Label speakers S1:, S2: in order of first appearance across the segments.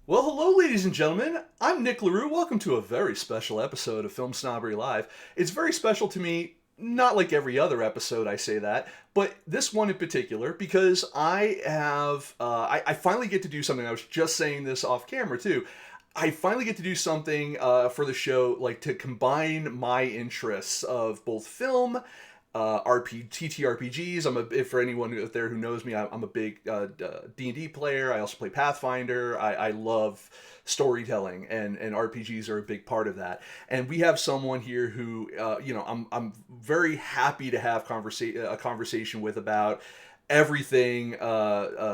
S1: Well, hello, ladies and gentlemen. I'm Nic LaRue. Welcome to a very special episode of Film Snobbery Live. It's very special to me, not like every other episode I say that, but this one in particular because I finally get to do something. I was just saying this off camera too. I finally get to do something for the show, like to combine my interests of both film, TTRPGs. For anyone out there who knows me, I'm a big D&D player. I also play Pathfinder. I love storytelling, and RPGs are a big part of that. And we have someone here who, I'm very happy to have a conversation with about everything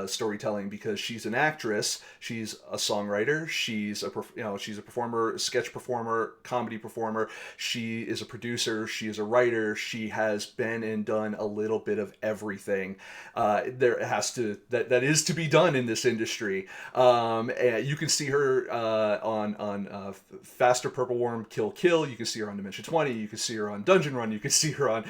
S1: storytelling, because she's an actress, she's a songwriter, she's a performer, sketch performer, comedy performer, she is a producer, she is a writer, she has been and done a little bit of everything. That is to be done in this industry. And you can see her on Faster, Purple Worm, Kill Kill. You can see her on Dimension 20. You can see her on Dungeon Run. You can see her on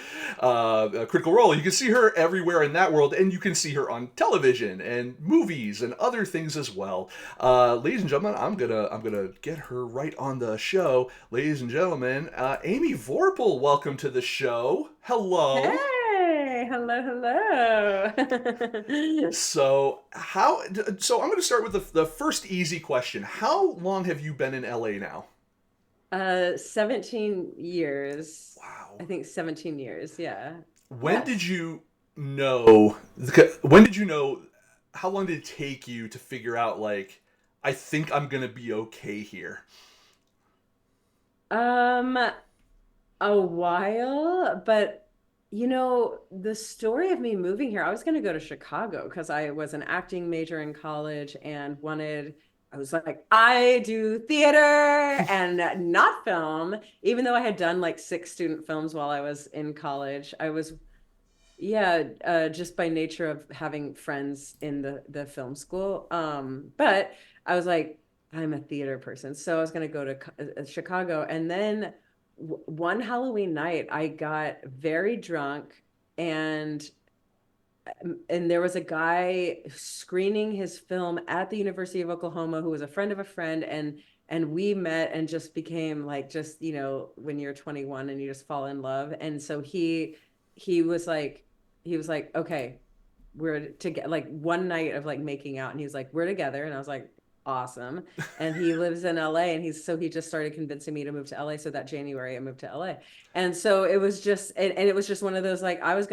S1: Critical Role. You can see her everywhere in that world, and you can see her on television and movies and other things as well. Ladies and gentlemen, I'm gonna get her right on the show. Ladies and gentlemen, Amy Vorphal, welcome to the show. Hello.
S2: Hey, hello, hello.
S1: So I'm going to start with the first easy question. How long have you been in LA now?
S2: 17 years. I
S1: Wow.
S2: think 17 years. Yeah.
S1: When did
S2: Yes.
S1: you know? When did you know? How long did it take you to figure out, like, I think I'm gonna be okay here?
S2: Um, a while, but the story of me moving here, I was going to go to Chicago because I was an acting major in college and I was like, I do theater and not film, even though I had done like six student films while I was in college. Yeah, just by nature of having friends in the film school. But I was like, I'm a theater person, so I was gonna go to Chicago, and then one Halloween night, I got very drunk, and there was a guy screening his film at the University of Oklahoma who was a friend of a friend, and we met and just became like just when you're 21 and you just fall in love, and so he was like okay, we're together, like one night of like making out, and he was like, we're together, and I was like, awesome. And he lives in LA, and he just started convincing me to move to LA. So that January I moved to LA. And so it was just and it was just one of those, like, I was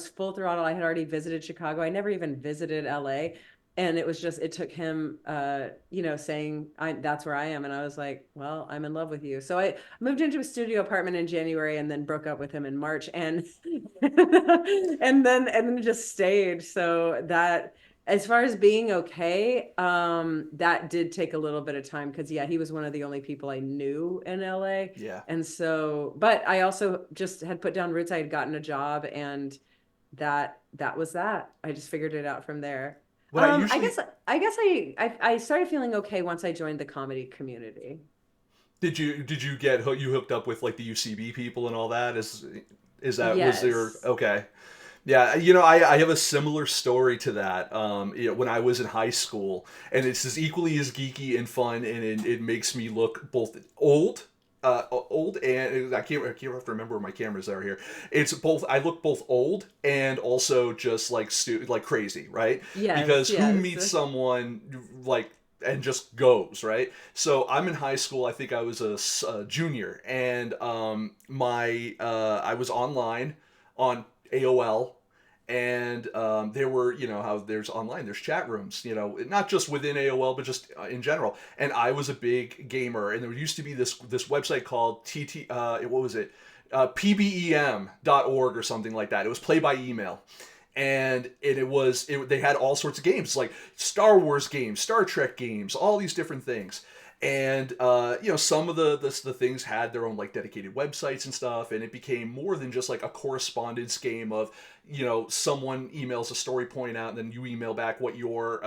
S2: full throttle. I had already visited Chicago. I never even visited LA. And it was just, it took him saying, that's where I am. And I was like, well, I'm in love with you. So I moved into a studio apartment in January and then broke up with him in March, and and then just stayed. So that, as far as being okay, that did take a little bit of time because yeah, he was one of the only people I knew in LA.
S1: Yeah.
S2: And so, but I also just had put down roots. I had gotten a job, and that was that. I just figured it out from there.
S1: What I
S2: I
S1: usually
S2: guess I started feeling okay once I joined the comedy community.
S1: did you get you hooked up with like the UCB people and all that? Is that was there?
S2: Yes.
S1: Okay. Yeah, I have a similar story to that. When I was in high school, and it's as equally as geeky and fun, and it makes me look both old, and I can't have to remember where my cameras are here. It's both. I look both old and also just like like crazy, right?
S2: Yes,
S1: Because who
S2: yes.
S1: meets someone like and just goes, right? So I'm in high school. I think I was a junior, and my I was online on AOL, and there were, how there's online, there's chat rooms, not just within AOL, but just in general. And I was a big gamer, and there used to be this website called what was it, pbem.org or something like that. It was play by email, and they had all sorts of games like Star Wars games, Star Trek games, all these different things. And some of the things had their own like dedicated websites and stuff, and it became more than just like a correspondence game of, someone emails a story point out, and then you email back what your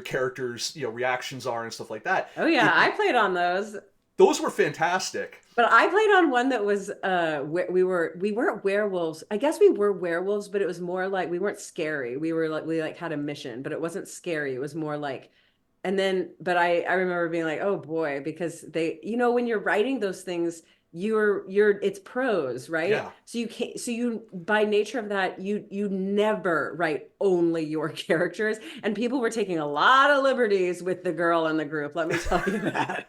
S1: characters reactions are and stuff like that.
S2: Oh yeah,
S1: it
S2: I played on those.
S1: Those were fantastic.
S2: But I played on one that was we weren't werewolves. I guess we were werewolves, but it was more like we weren't scary. We were like we like had a mission, but it wasn't scary. It was more like and then, but I remember being like, oh boy, because they, when you're writing those things, it's prose, right?
S1: Yeah.
S2: So you can't, so you, by nature of that, you never write only your characters. And people were taking a lot of liberties with the girl in the group, let me tell you that.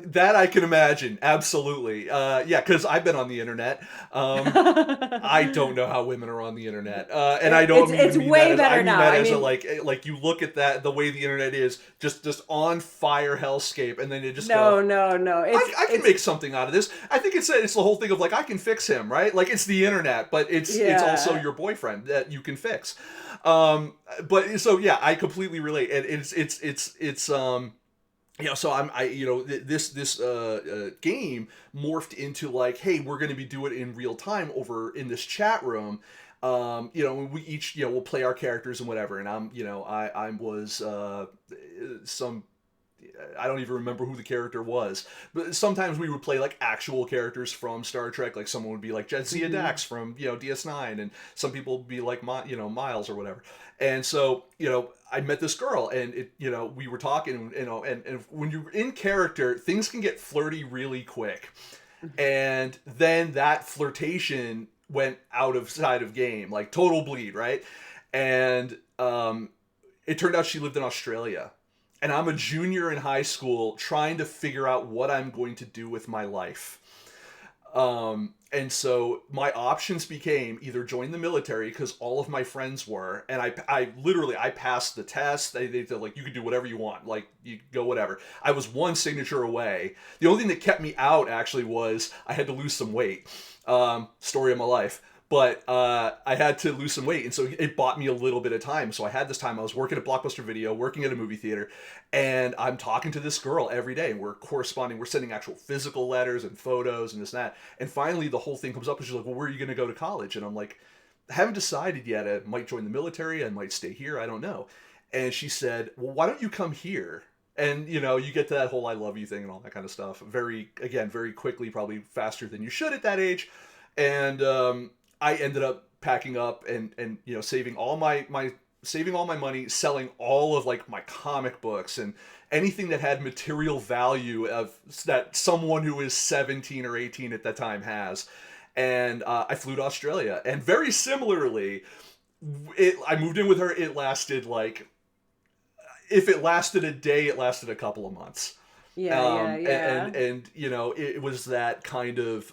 S1: That I can imagine. Absolutely. Yeah, because I've been on the internet. I don't know how women are on the internet, and I don't
S2: It's
S1: even mean that
S2: way
S1: as I
S2: better
S1: mean
S2: now.
S1: that
S2: I
S1: as a
S2: mean,
S1: like you look at that the way the internet is just on fire hellscape, and then you just go,
S2: no, no, no.
S1: I can make something out of this. I think it's the whole thing of like I can fix him, right? Like it's the internet, but it's also
S2: Yeah.
S1: your boyfriend that you can fix. But so yeah, I completely relate, and it's. So this game morphed into like, hey, we're going to be doing it in real time over in this chat room. We each we'll play our characters and whatever, and I was some I don't even remember who the character was, but sometimes we would play like actual characters from Star Trek. Like someone would be like Jadzia
S2: Hmm.
S1: Dax from DS9, and some people would be like Miles or whatever. And so I met this girl, and we were talking, and when you're in character, things can get flirty really quick, and then that flirtation went out of side of game, like total bleed, right? And it turned out she lived in Australia. And I'm a junior in high school trying to figure out what I'm going to do with my life. And so my options became either join the military because all of my friends were, and I literally I passed the test. They're like, you can do whatever you want, like you go whatever. I was one signature away. The only thing that kept me out actually was I had to lose some weight. Story of my life. But I had to lose some weight, and so it bought me a little bit of time. So I had this time. I was working at Blockbuster Video, working at a movie theater, and I'm talking to this girl every day. And we're corresponding. We're sending actual physical letters and photos and this and that. And finally, the whole thing comes up, and she's like, "Well, where are you going to go to college?" And I'm like, "I haven't decided yet. I might join the military. I might stay here. I don't know." And she said, "Well, why don't you come here?" And you get to that whole "I love you" thing and all that kind of stuff. Very quickly, probably faster than you should at that age. And I ended up packing up and saving all my money, selling all of like my comic books and anything that had material value of that someone who is 17 or 18 at that time has. And I flew to Australia, and very similarly, I moved in with her. It lasted like, if it lasted a day, it lasted a couple of months.
S2: Yeah, yeah,
S1: And it was that kind of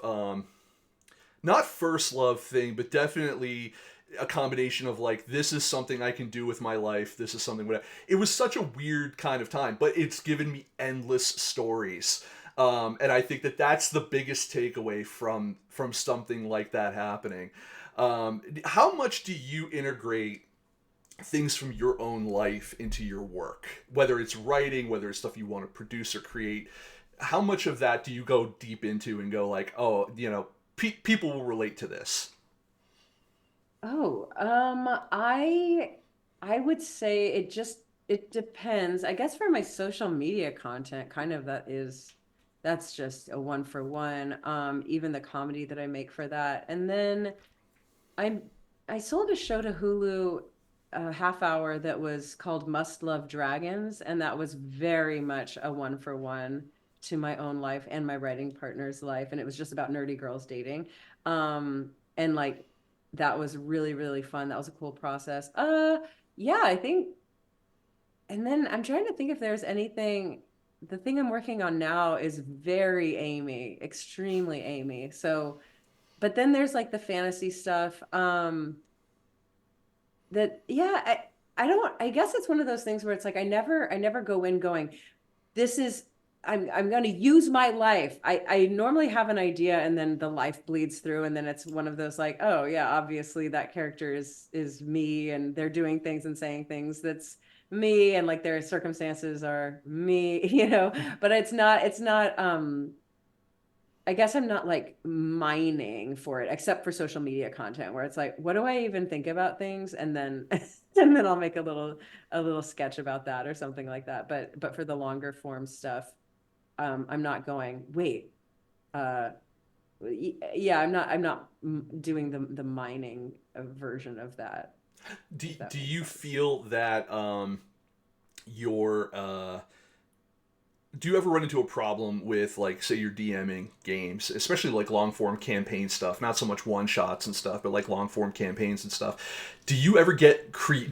S1: not first love thing, but definitely a combination of like, this is something I can do with my life. This is something whatever. It was such a weird kind of time, but it's given me endless stories. And I think that that's the biggest takeaway from something like that happening. How much do you integrate things from your own life into your work, whether it's writing, whether it's stuff you want to produce or create? How much of that do you go deep into and go like, oh, people will relate to this?
S2: Oh, I would say it depends. I guess for my social media content, kind of that's just a one for one. Even the comedy that I make for that. And then I I sold a show to Hulu, a half hour, that was called Must Love Dragons, and that was very much a one for one to my own life and my writing partner's life. And it was just about nerdy girls dating. And like that was really, really fun. That was a cool process. Yeah, I think, and then I'm trying to think if there's anything. The thing I'm working on now is very Amy, extremely Amy. So, but then there's like the fantasy stuff. That yeah, I don't, I guess it's one of those things where it's like I never go in going, this is, I'm going to use my life. I normally have an idea and then the life bleeds through, and then it's one of those like, oh yeah, obviously that character is me, and they're doing things and saying things that's me, and like their circumstances are me, but it's not I guess I'm not like mining for it, except for social media content where it's like, what do I even think about things? And then and then I'll make a little sketch about that or something like that. But for the longer form stuff, I'm not going, wait, uh yeah, I'm not doing the mining version of that,
S1: do,
S2: if that
S1: do
S2: makes
S1: you
S2: sense.
S1: feel that your do you ever run into a problem with, like, say you're DMing games, especially like long form campaign stuff, not so much one shots and stuff, but like long form campaigns and stuff? Do you ever do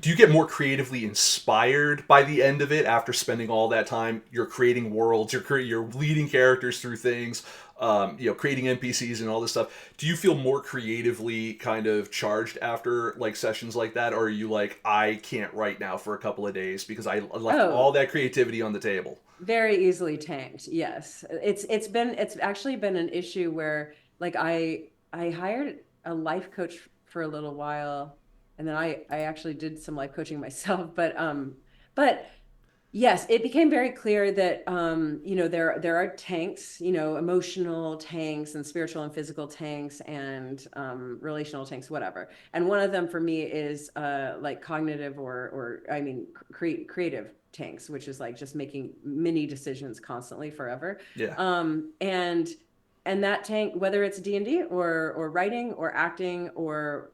S1: you get more creatively inspired by the end of it after spending all that time? You're creating worlds, you're leading characters through things, creating NPCs and all this stuff. Do you feel more creatively kind of charged after like sessions like that, or are you like, I can't write now for a couple of days because I left all
S2: Oh,
S1: that creativity on the table?
S2: very easily tanked. Yes. It's actually been an issue where like I hired a life coach for a little while, and then I actually did some life coaching myself, but yes, it became very clear that there are tanks, emotional tanks and spiritual and physical tanks and relational tanks, whatever. And one of them for me is like cognitive or I mean creative tanks, which is like just making mini decisions constantly forever.
S1: Yeah.
S2: Um, and and that tank, whether it's D&D or writing or acting or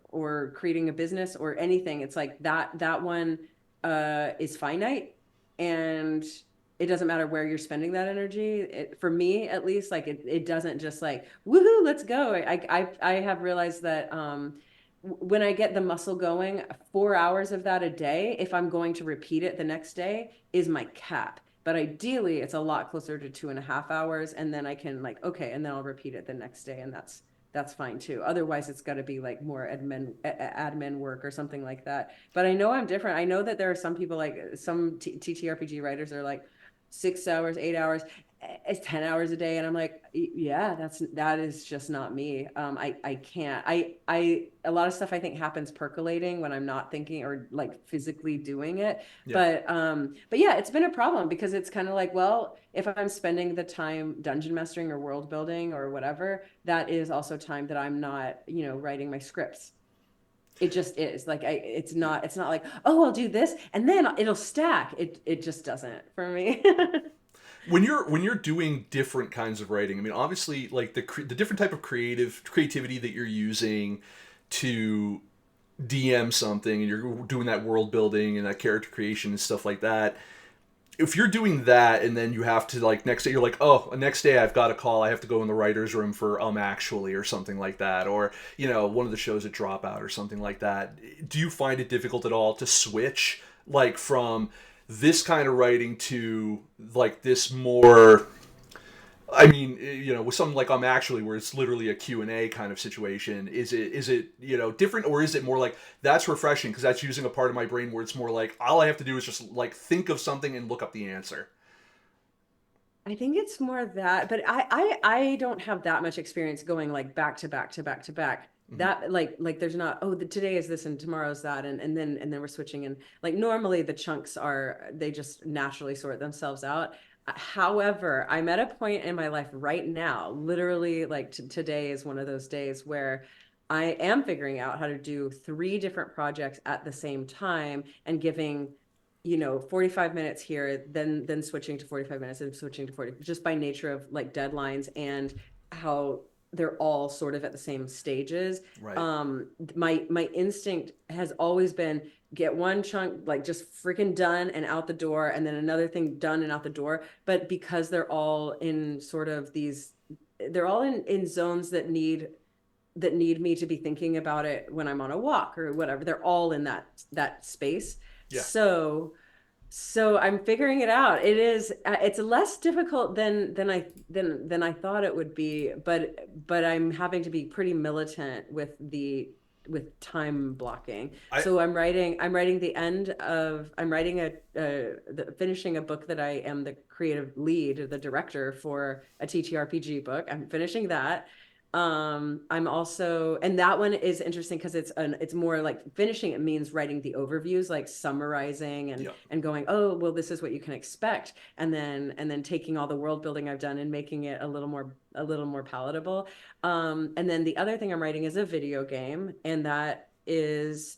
S2: creating a business or anything, it's like that one is finite, and it doesn't matter where you're spending that energy. For me, at least, like it doesn't just like woohoo, let's go. I have realized that when I get the muscle going, 4 hours of that a day, if I'm going to repeat it the next day, is my cap. But ideally, it's a lot closer to 2.5 hours, and then I can like okay, and then I'll repeat it the next day, and that's fine too. Otherwise, it's got to be like more admin work or something like that. But I know I'm different. I know that there are some people like some TTRPG writers are like 6 hours, 8 hours, it's 10 hours a day. And I'm like, yeah, that is just not me. I can't, a lot of stuff I think happens percolating when I'm not thinking or like physically doing it.
S1: Yeah.
S2: But yeah, it's been a problem because it's kind of like, well, if I'm spending the time dungeon mastering or world building or whatever, that is also time that I'm not, writing my scripts. It just is like it's not like, oh, I'll do this and then it'll stack. It just doesn't for me.
S1: When you're doing different kinds of writing, I mean, obviously, like the different type of creativity that you're using to DM something, and you're doing that world building and that character creation and stuff like that. If you're doing that and then you have to, like, next day you're like, oh, next day I've got a call, I have to go in the writer's room for actually, or something like that, or one of the shows at Dropout or something like that. Do you find it difficult at all to switch, like, from this kind of writing to like this more, I mean, with something like actually, where it's literally a Q&A kind of situation? Is it different, or is it more like that's refreshing because that's using a part of my brain where it's more like all I have to do is just like think of something and look up the answer?
S2: I think it's more that, but I don't have that much experience going like back to back to back to back.
S1: Mm-hmm.
S2: That like there's not, oh, today is this and tomorrow's that, and then we're switching. And like normally the chunks are, they just naturally sort themselves out. However, I'm at a point in my life right now, literally like today is one of those days where I am figuring out how to do three different projects at the same time and giving 45 minutes here, then switching to 45 minutes and switching to 40, just by nature of like deadlines and how they're all sort of at the same stages.
S1: Right.
S2: My instinct has always been get one chunk like just freaking done and out the door, and then another thing done and out the door. But because they're all in sort of these, they're all in zones that need me to be thinking about it when I'm on a walk or whatever. They're all in that space.
S1: Yeah.
S2: So I'm figuring it out. It's less difficult than I thought it would be, but I'm having to be pretty militant with time blocking.
S1: I
S2: So I'm writing finishing a book that I am the creative lead, the director for a TTRPG book. I'm finishing that. I'm also, and that one is interesting because it's more like finishing. It means writing the overviews, like summarizing and
S1: Yeah.
S2: and going, oh, well, this is what you can expect, and then taking all the world building I've done and making it a little more palatable. And then the other thing I'm writing is a video game, and that is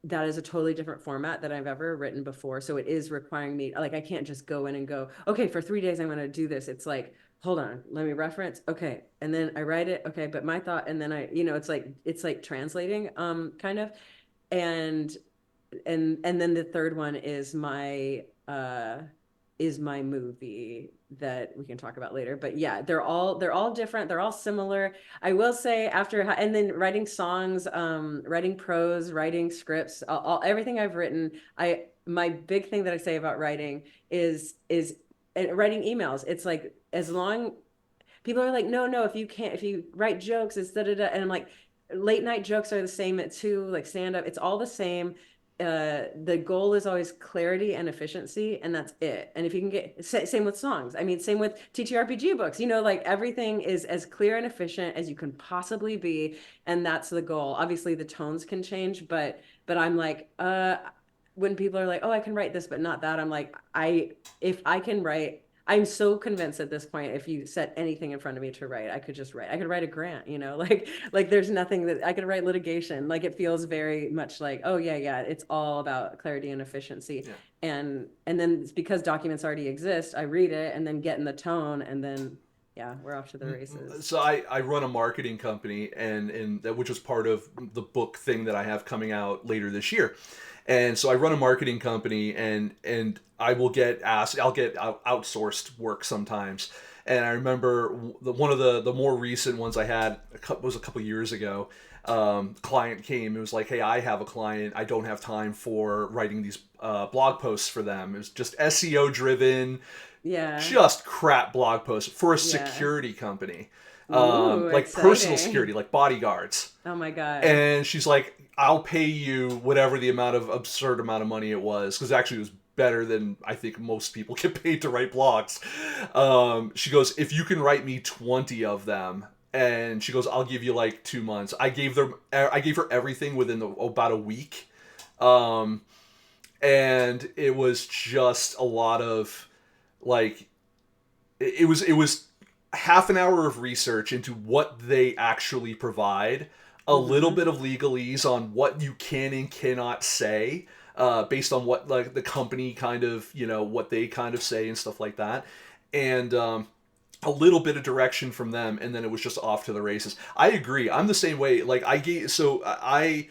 S2: a totally different format that I've ever written before. So it is requiring me, like, I can't just go in and go, okay, for 3 days, I'm going to do this. It's like, hold on, let me reference. Okay. And then I write it. Okay. But my thought, and then it's like translating, kind of. And and then the third one is my movie that we can talk about later. But yeah, they're all different. They're all similar. I will say and then writing songs, writing prose, writing scripts, everything I've written. My big thing that I say about writing is writing emails. It's like, as long people are like, no, if you write jokes, it's da da da. And I'm like, late night jokes are the same too, like stand up, it's all the same. The goal is always clarity and efficiency, and that's it. And if you can same with songs. I mean, same with TTRPG books, like everything is as clear and efficient as you can possibly be. And that's the goal. Obviously the tones can change, but I'm like, when people are like, oh, I can write this, but not that, I'm like, if I can write, I'm so convinced at this point, if you set anything in front of me to write, I could just write. I could write a grant, like there's nothing that I could write litigation. Like it feels very much like, oh yeah, it's all about clarity and efficiency.
S1: Yeah.
S2: And then it's because documents already exist, I read it and then get in the tone, and then yeah, we're off to the races.
S1: So I run a marketing company, and that, which was part of the book thing that I have coming out later this year. And so I run a marketing company, and I will get asked, I'll get outsourced work sometimes. And I remember one of the more recent ones I had was a couple years ago. Client came. It was like, hey, I have a client. I don't have time for writing these blog posts for them. It was just SEO driven,
S2: Yeah.
S1: just crap blog posts for a
S2: Yeah.
S1: security company,
S2: Ooh,
S1: like personal
S2: exciting.
S1: security, like bodyguards.
S2: Oh my God.
S1: And she's like, I'll pay you whatever the absurd amount of money it was, because actually it was better than I think most people get paid to write blogs. She goes, if you can write me 20 of them, and she goes, I'll give you like 2 months. I gave her everything within about a week. Um, and it was just a lot of like, it was half an hour of research into what they actually provide, a little
S2: Mm-hmm.
S1: bit of legalese on what you can and cannot say, based on what like the company kind of, what they kind of say and stuff like that, and a little bit of direction from them, and then it was just off to the races. I agree. I'm the same way. Like I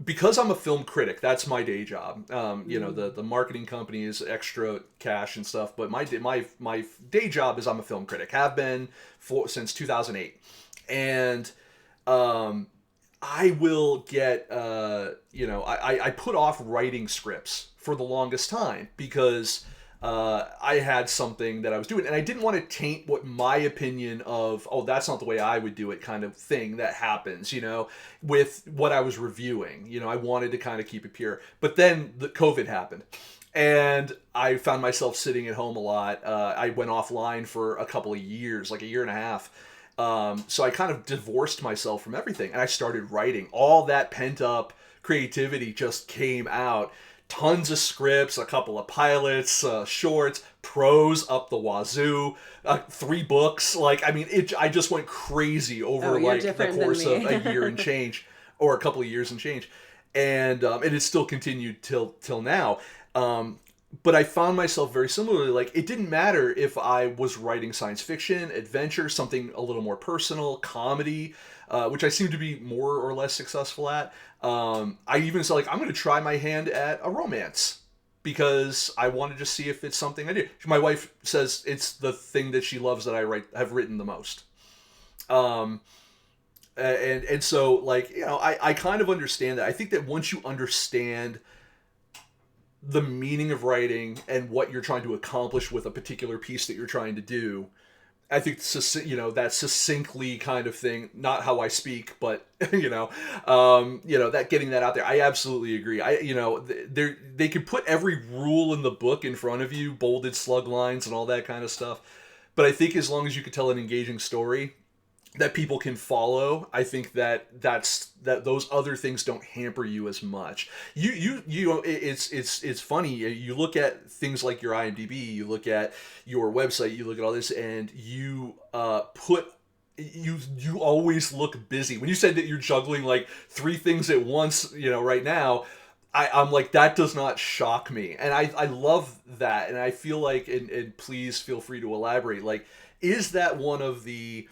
S1: because I'm a film critic, that's my day job. The marketing company is extra cash and stuff, but my day job is I'm a film critic. Have been since 2008, and um, I will get I put off writing scripts for the longest time because I had something that I was doing, and I didn't want to taint what my opinion of, oh, that's not the way I would do it kind of thing that happens, with what I was reviewing. I wanted to kind of keep it pure. But then the COVID happened, and I found myself sitting at home a lot. I went offline for a couple of years, like a year and a half. So I kind of divorced myself from everything, and I started writing. All that pent up creativity just came out. Tons of scripts, a couple of pilots, shorts, prose up the wazoo, 3 books. Like, I mean, I just went crazy
S2: Oh,
S1: over
S2: you're
S1: like the
S2: different than
S1: course of
S2: me.
S1: a year and change, or a couple of years and change, and it still continued till now. But I found myself very similarly. Like, it didn't matter if I was writing science fiction, adventure, something a little more personal, comedy, which I seem to be more or less successful at. I even said, like, I'm going to try my hand at a romance because I want to just see if it's something I do. My wife says it's the thing that she loves that have written the most. Um, and so, like, I kind of understand that. I think that once you understand the meaning of writing and what you're trying to accomplish with a particular piece that you're trying to do, I think that succinctly kind of thing, not how I speak, but that getting that out there. I absolutely agree. They could put every rule in the book in front of you, bolded slug lines and all that kind of stuff. But I think as long as you could tell an engaging story that people can follow, I think that those other things don't hamper you as much. It's funny. You look at things like your IMDb, you look at your website, you look at all this, and you you always look busy. When you said that you're juggling like 3 things at once, right now, I'm like, that does not shock me, and I love that, and I feel like, and please feel free to elaborate. Like, is that one of the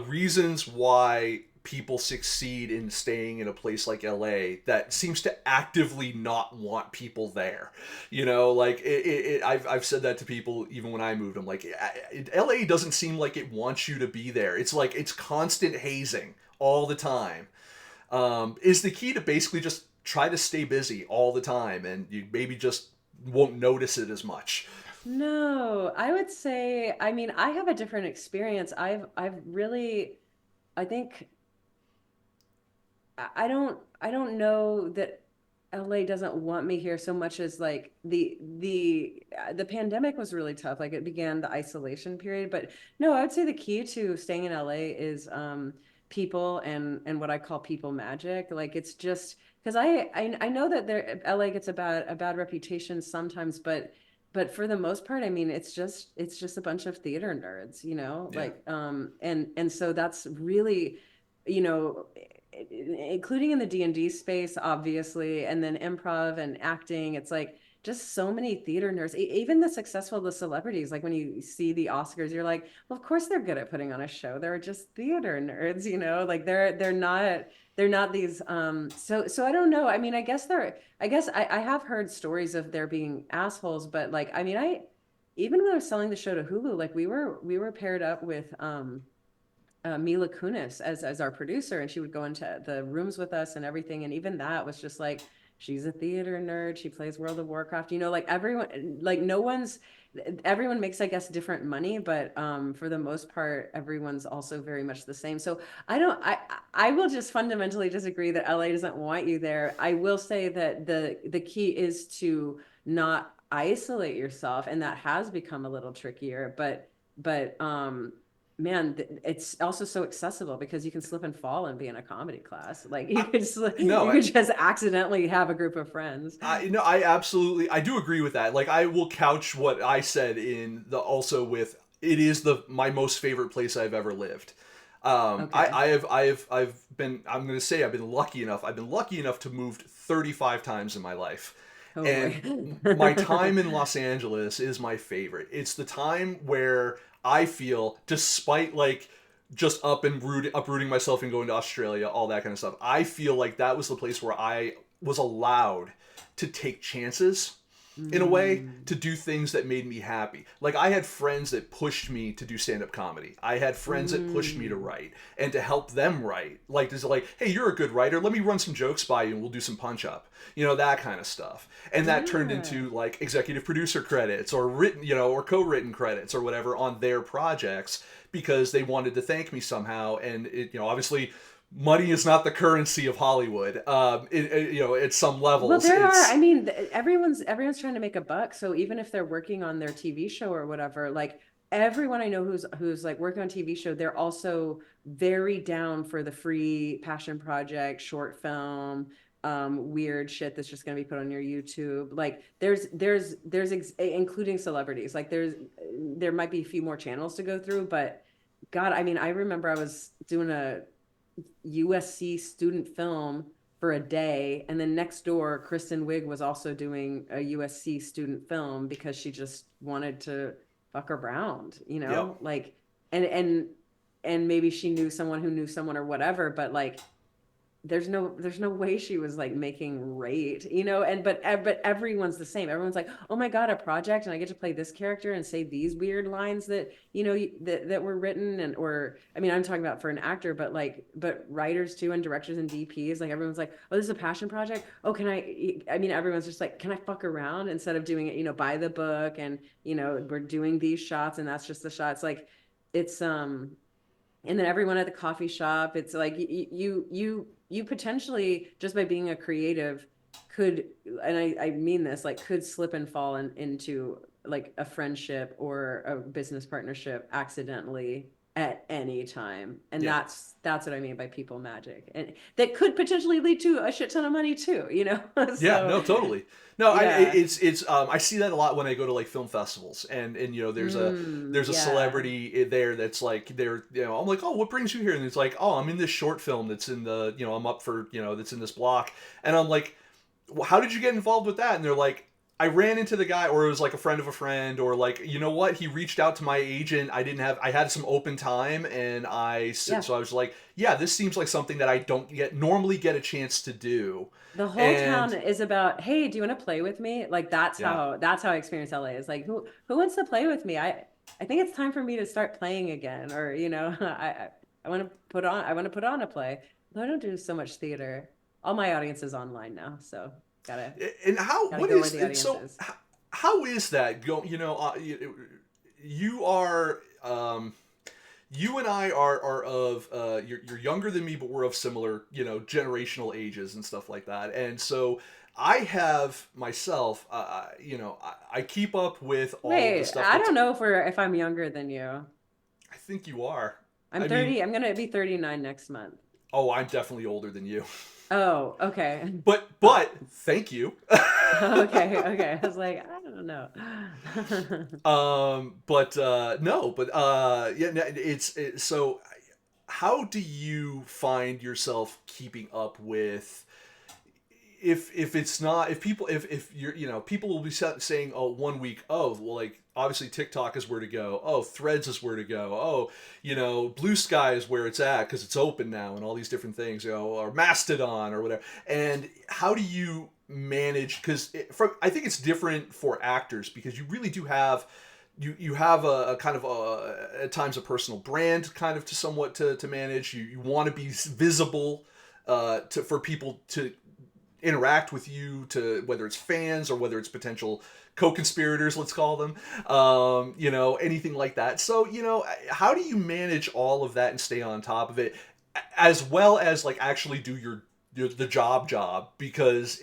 S1: reasons why people succeed in staying in a place like LA that seems to actively not want people there. You know, like I've said that to people even when I moved. I'm like, LA doesn't seem like it wants you to be there. It's like it's constant hazing all the time. Is the key to basically just try to stay busy all the time, and you maybe just won't notice it as much.
S2: No, I would say, I mean, I have a different experience. I've really, I think I don't know that LA doesn't want me here so much as like the pandemic was really tough. Like it began the isolation period, but no, I would say the key to staying in LA is people and what I call people magic. Like it's just because I know that there LA gets a bad reputation sometimes, but for the most part, I mean, it's just a bunch of theater nerds, you know,
S1: Yeah.
S2: like and so that's really, you know, including in the D&D space, obviously, and then improv and acting. It's like just so many theater nerds, even the celebrities. Like when you see the Oscars, you're like, well, of course they're good at putting on a show. They're just theater nerds, you know, like they're not these so I don't know. I mean, I guess I have heard stories of there being assholes, but like I mean, I even when I was selling the show to Hulu, like we were paired up with Mila Kunis as our producer, and she would go into the rooms with us and everything. And even that was just like, she's a theater nerd. She plays World of Warcraft. You know, like everyone, like no one's, everyone makes, I guess, different money, but for the most part, everyone's also very much the same. So I will just fundamentally disagree that LA doesn't want you there. I will say that the key is to not isolate yourself, and that has become a little trickier. But man, it's also so accessible because you can slip and fall and be in a comedy class. Like
S1: I,
S2: you
S1: no,
S2: could just accidentally have a group of friends.
S1: I absolutely I do agree with that. Like I will couch what I said in the also with it is the my most favorite place I've ever lived.
S2: Okay.
S1: I've been I'm gonna say I've been lucky enough to move 35 times in my life.
S2: Oh boy.
S1: And my time in Los Angeles is my favorite. It's the time where I feel, despite like just uprooting myself and going to Australia, all that kind of stuff, I feel like that was the place where I was allowed to take chances in a way,
S2: Mm.
S1: to do things that made me happy. Like I had friends that pushed me to do stand-up comedy. I had friends that pushed me to
S2: Mm.
S1: write and to help them write. Like just like, hey, you're a good writer. Let me run some jokes by you and we'll do some punch up. You know, that kind of stuff. And that turned
S2: Yeah.
S1: into like executive producer credits or written, you know, or co-written credits or whatever on their projects because they wanted to thank me somehow. And it, you know, obviously money is not the currency of Hollywood. You know, at some
S2: Well,
S1: levels,
S2: there are, I
S1: it's
S2: mean, everyone's trying to make a buck. So even if they're working on their TV show or whatever, like everyone I know who's like working on TV show, they're also very down for the free passion project, short film, weird shit that's just going to be put on your YouTube. Like including celebrities. Like there might be a few more channels to go through, but God, I mean, I remember I was doing a USC student film for a day. And then next door, Kristen Wiig was also doing a USC student film because she just wanted to fuck around, you
S1: yep.
S2: know, like, and, and, and maybe she knew someone who knew someone or whatever, but like, there's no way she was like making rate, you know, and but everyone's the same. Everyone's like, oh my God, a project and I get to play this character and say these weird lines that, you know, that were written. And or I mean, I'm talking about for an actor, but like but writers too and directors and DPs, like everyone's like, oh, this is a passion project. Oh, can I mean, everyone's just like, can I fuck around instead of doing it, you know, by the book, and you know, we're doing these shots and that's just the shots. Like it's and then everyone at the coffee shop, it's like you potentially, just by being a creative, could, and I mean this, like could slip and fall into like a friendship or a business partnership accidentally at any time. And
S1: Yeah.
S2: that's what I mean by people magic, and that could potentially lead to a shit ton of money too, you know.
S1: Yeah,
S2: So
S1: no, totally. No,
S2: yeah.
S1: it's I see that a lot when I go to like film festivals, and you know
S2: Mm,
S1: there's a
S2: yeah.
S1: celebrity there that's like they're you know I'm like, oh, what brings you here? And it's like, oh, I'm in this short film that's in the you know I'm up for you know that's in this block, and I'm like, well, how did you get involved with that? And they're like, I ran into the guy, or it was like a friend of a friend, or like, you know what, he reached out to my agent. I had some open time, and
S2: Yeah.
S1: so I was like, yeah, this seems like something that I don't normally get a chance to do.
S2: The whole town
S1: And
S2: is about, hey, do you want to play with me? Like
S1: yeah.
S2: that's how I experience LA is like, who wants to play with me? I think it's time for me to start playing again. Or, I want to put on a play. Though I don't do so much theater. All my audience is online now, so gotta
S1: And
S2: gotta
S1: what
S2: go where
S1: is,
S2: the
S1: and
S2: audience
S1: so
S2: is.
S1: how is that go, you are, you and I are of, you're younger than me, but we're of similar, generational ages and stuff like that. And so I have myself, I keep up with all of the
S2: Wait,
S1: stuff
S2: I
S1: that's.
S2: don't know if I'm younger than you.
S1: I think you are.
S2: I'm
S1: I mean,
S2: 30. I'm gonna be 39 next month.
S1: oh, I'm definitely older than you.
S2: Oh, okay.
S1: But thank you.
S2: Okay, okay. I was like, I don't know.
S1: But no, but yeah, no, so. How do you find yourself keeping up with, if it's not, if you're, people will be saying, oh, 1 week, oh, well, like, obviously TikTok is where to go, oh, Threads is where to go, oh, Blue Sky is where it's at because it's open now, and all these different things, or Mastodon or whatever. And how do you manage, because I think it's different for actors, because you really do have, you have a kind of at times a personal brand kind of to somewhat to manage. You want to be visible, for people to interact with you, to whether it's fans or whether it's potential co-conspirators, let's call them, anything like that. So, how do you manage all of that and stay on top of it, as well as like actually do the job, because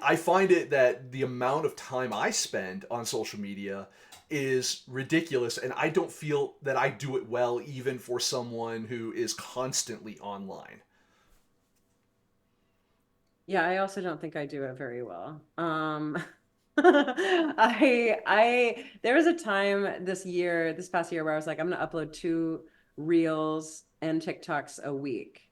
S1: I find it that the amount of time I spend on social media is ridiculous, and I don't feel that I do it well, even for someone who is constantly online.
S2: Yeah, I also don't think I do it very well. There was a time this past year, where I was like, I'm gonna upload 2 reels and TikToks a week.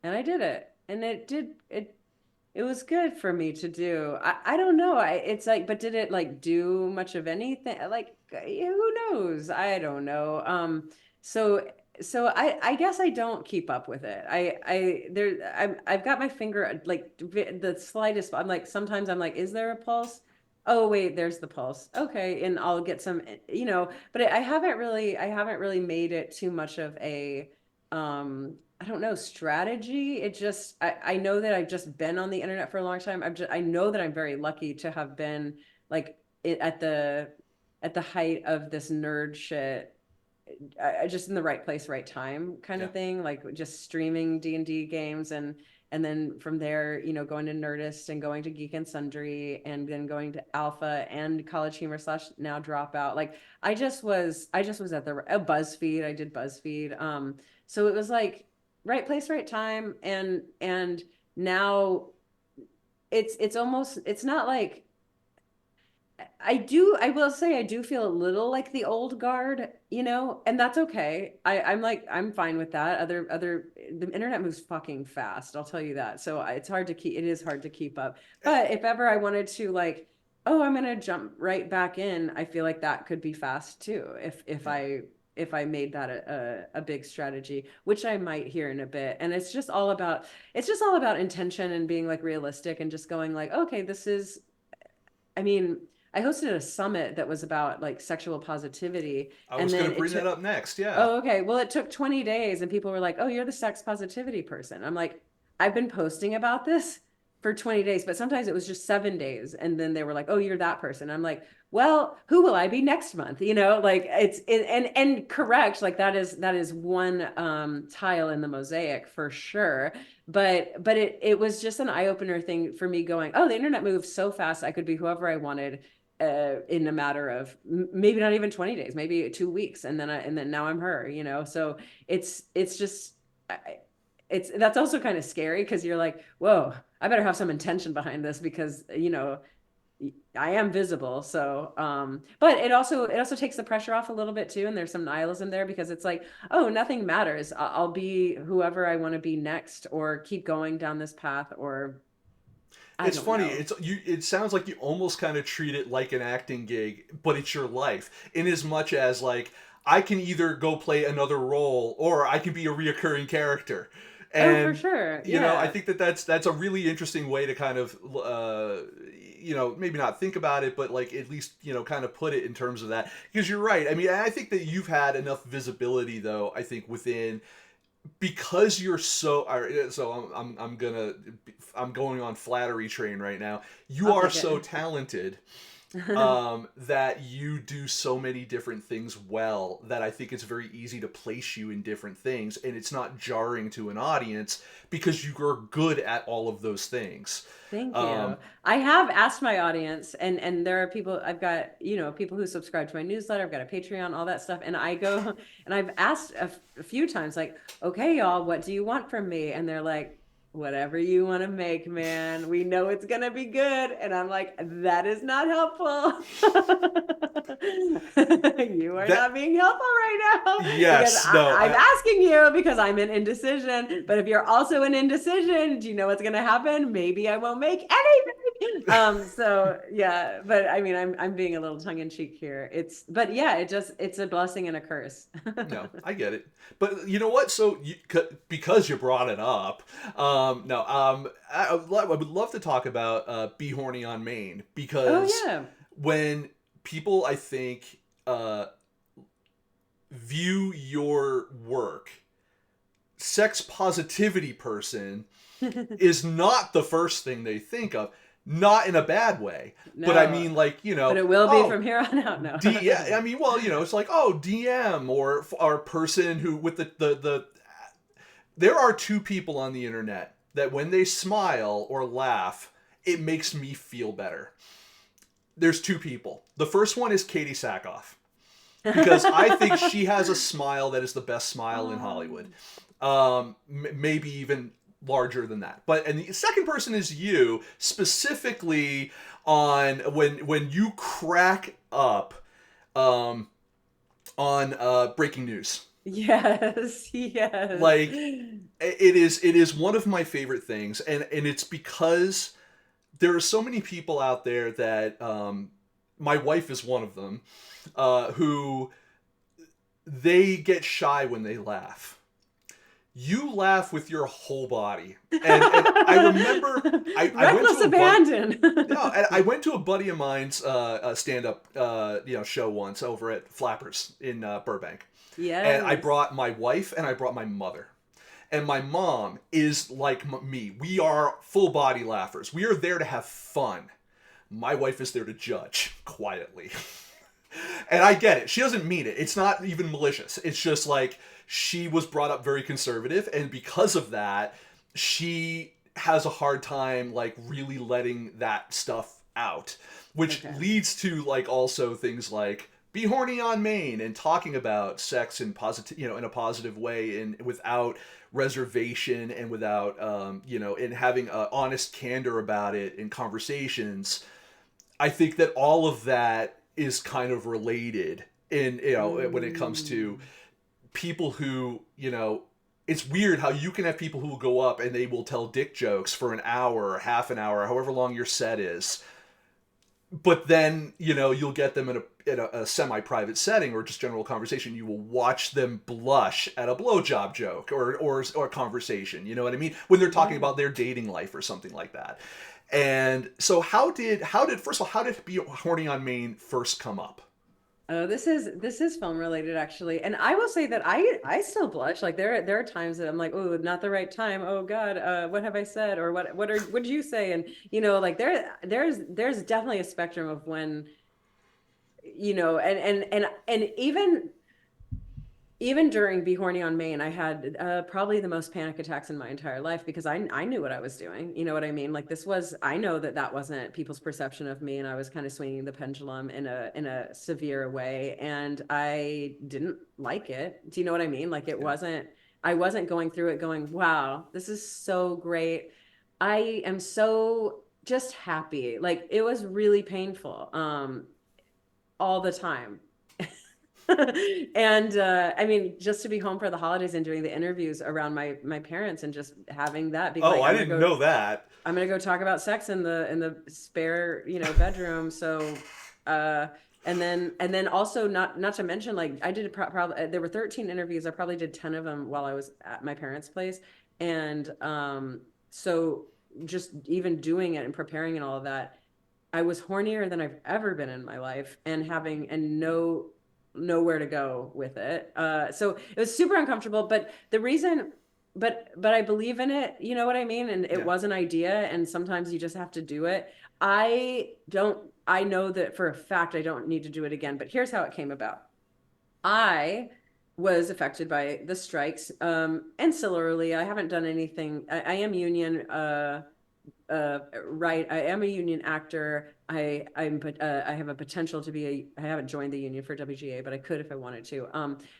S2: And I did it. And it was good for me to do. I don't know. It's like, but did it like do much of anything? Like, who knows? I don't know. So I guess I don't keep up with it. I've got my finger like the slightest. I'm like, sometimes I'm like, is there a pulse? Oh wait, there's the pulse. Okay, and I'll get some, but I haven't really made it too much of a I don't know, strategy. I know that I've just been on the internet for a long time. I know that I'm very lucky to have been like at the height of this nerd shit. I just in the right place, right time kind
S1: Yeah.
S2: of thing, like just streaming D&D games, and then from there, going to Nerdist and going to Geek and Sundry and then going to Alpha and College Humor slash now Dropout. Like I just was at the BuzzFeed. I did BuzzFeed. So it was like right place, right time, and now it's almost, it's not like I will say I do feel a little like the old guard, and that's okay. I'm fine with that. The internet moves fucking fast, I'll tell you that. So it is hard to keep up. But if ever I wanted to like, oh, I'm gonna jump right back in, I feel like that could be fast too.
S1: Yeah.
S2: If I made that a big strategy, which I might here in a bit. And it's just all about intention and being like realistic and just going like, okay, I mean, I hosted a summit that was about like sexual positivity,
S1: I
S2: and
S1: was going
S2: then
S1: to
S2: it
S1: bring that
S2: took,
S1: up next. Yeah.
S2: oh, okay. Well, it took 20 days, and people were like, oh, you're the sex positivity person. I'm like, I've been posting about this for 20 days, but sometimes it was just 7 days. And then they were like, oh, you're that person. I'm like, well, who will I be next month? Like and correct. Like that is one tile in the mosaic for sure. But it was just an eye-opener thing for me going, oh, the internet moves so fast. I could be whoever I wanted in a matter of maybe not even 20 days, maybe 2 weeks. And then now I'm her, so it's just, that's also kind of scary because you're like, whoa, I better have some intention behind this because, I am visible. So, but it also takes the pressure off a little bit too. And there's some nihilism there because it's like, oh, nothing matters. I'll be whoever I want to be next or keep going down this path or I
S1: It's
S2: don't
S1: funny.
S2: know.
S1: It sounds like you almost kind of treat it like an acting gig, but it's your life. In as much as like I can either go play another role or I can be a reoccurring character,
S2: Oh, for
S1: and
S2: sure.
S1: I
S2: Yeah.
S1: think that that's a really interesting way to kind of maybe not think about it, but like at least kind of put it in terms of that. Because you're right. I mean, I think that you've had enough visibility, though. I think within because you're so I'm going on flattery train right now. You
S2: I'll
S1: are
S2: take
S1: so
S2: it.
S1: talented that you do so many different things well that I think it's very easy to place you in different things, and it's not jarring to an audience because you're good at all of those things.
S2: Thank you.
S1: Um,
S2: I have asked my audience, and there are people I've got, people who subscribe to my newsletter. I've got a Patreon, all that stuff, and I go and I've asked a few times, like, okay, y'all, what do you want from me? And they're like, whatever you want to make, man. We know it's gonna be good. And I'm like, that is not helpful. You are
S1: that
S2: not being helpful right now because
S1: yes, no,
S2: I'm asking you because I'm in indecision. But if you're also in indecision, do you know what's gonna happen? Maybe I won't make anything. So yeah, but I mean, I'm being a little tongue in cheek here. But yeah, it's a blessing and a curse.
S1: no, I get it. But you know what? So because you brought it up, no, I would love to talk about "Be Horny on Main"
S2: Oh
S1: because
S2: yeah.
S1: when people, I think, view your work, sex positivity person is not the first thing they think of. Not in a bad way, but I
S2: No,
S1: mean, like
S2: but it will be
S1: oh,
S2: from here on out. No.
S1: yeah, I mean, well, it's like, oh, DM or person who with the there are two people on the internet that when they smile or laugh, it makes me feel better. There's two people. The first one is Katie Sackhoff because I think she has a smile that is the best smile in Hollywood.
S2: Um,
S1: Maybe even larger than that. And the second person is you, specifically on when you crack up um, on breaking news.
S2: yes, yes.
S1: Like it is one of my favorite things, and it's because there are so many people out there that my wife is one of them who they get shy when they laugh. You laugh with your whole body, and I remember I went to
S2: Reckless
S1: a buddy.
S2: abandon.
S1: No, and I went to a buddy of mine's stand up show once over at Flappers in Burbank, and I
S2: Yes.
S1: brought my wife and I brought my mother. And my mom is like me. We are full body laughers. We are there to have fun. My wife is there to judge quietly. And I get it. She doesn't mean it. It's not even malicious. It's just like she was brought up very conservative, and because of that, she has a hard time like really letting that stuff out, which
S2: Okay.
S1: leads to like also things like be horny on Maine and talking about sex in positive, in a positive way and without reservation and without, and having honest candor about it in conversations. I think that all of that is kind of related in when it comes to
S2: Mm.
S1: people who it's weird how you can have people who will go up and they will tell dick jokes for an hour or half an hour, however long your set is, but then you'll get them in a semi-private setting or just general conversation. You will watch them blush at a blowjob joke or a conversation. You know what I mean? When they're talking
S2: Yeah.
S1: about their dating life or something like that. And so how did first of all how did Be Horny on Maine first come up?
S2: Oh, this is film related actually. And I will say that I still blush. Like there are times that I'm like, oh, not the right time. Oh God, what have I said? Or what did you say? And like there's definitely a spectrum of when, and even during Be Horny on Main, I had probably the most panic attacks in my entire life because I knew what I was doing. You know what I mean? Like I know that wasn't people's perception of me, and I was kind of swinging the pendulum in a severe way, and I didn't like it. Do you know what I mean? Like
S1: Yeah.
S2: I wasn't going through it going, wow, this is so great. I am so just happy. Like it was really painful, all the time. And I mean, just to be home for the holidays and doing the interviews around my parents and just having that be
S1: Oh,
S2: like,
S1: I didn't know that.
S2: I'm gonna go talk about sex in the spare, bedroom. So, uh, and then also not to mention, like, I did probably there were 13 interviews. I probably did 10 of them while I was at my parents' place, and so just even doing it and preparing and all of that, I was hornier than I've ever been in my life, and having and nowhere to go with it. So it was super uncomfortable. But the reason, but I believe in it. You know what I mean? And it
S1: Yeah.
S2: was an idea, and sometimes you just have to do it. I don't. I know that for a fact I don't need to do it again. But here's how it came about. I was affected by the strikes. And similarly, I haven't done anything. I am union. Right. I am a union actor. I have a potential to be a. I haven't joined the union for WGA, but I could if I wanted to.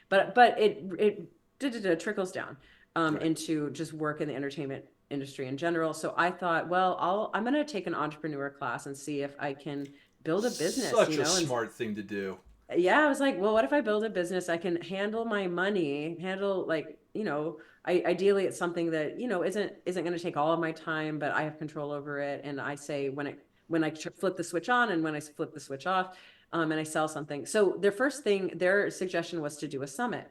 S2: But it trickles down
S1: Right.
S2: into just work in the entertainment industry in general. So I thought, well, I'm gonna take an entrepreneur class and see if I can build a business,
S1: Such a
S2: and
S1: smart thing to do.
S2: yeah, I was like, well, what if I build a business? I can handle my money, handle, like, ideally it's something that, isn't going to take all of my time, but I have control over it. And I say when I flip the switch on and when I flip the switch off, and I sell something. So their suggestion was to do a summit.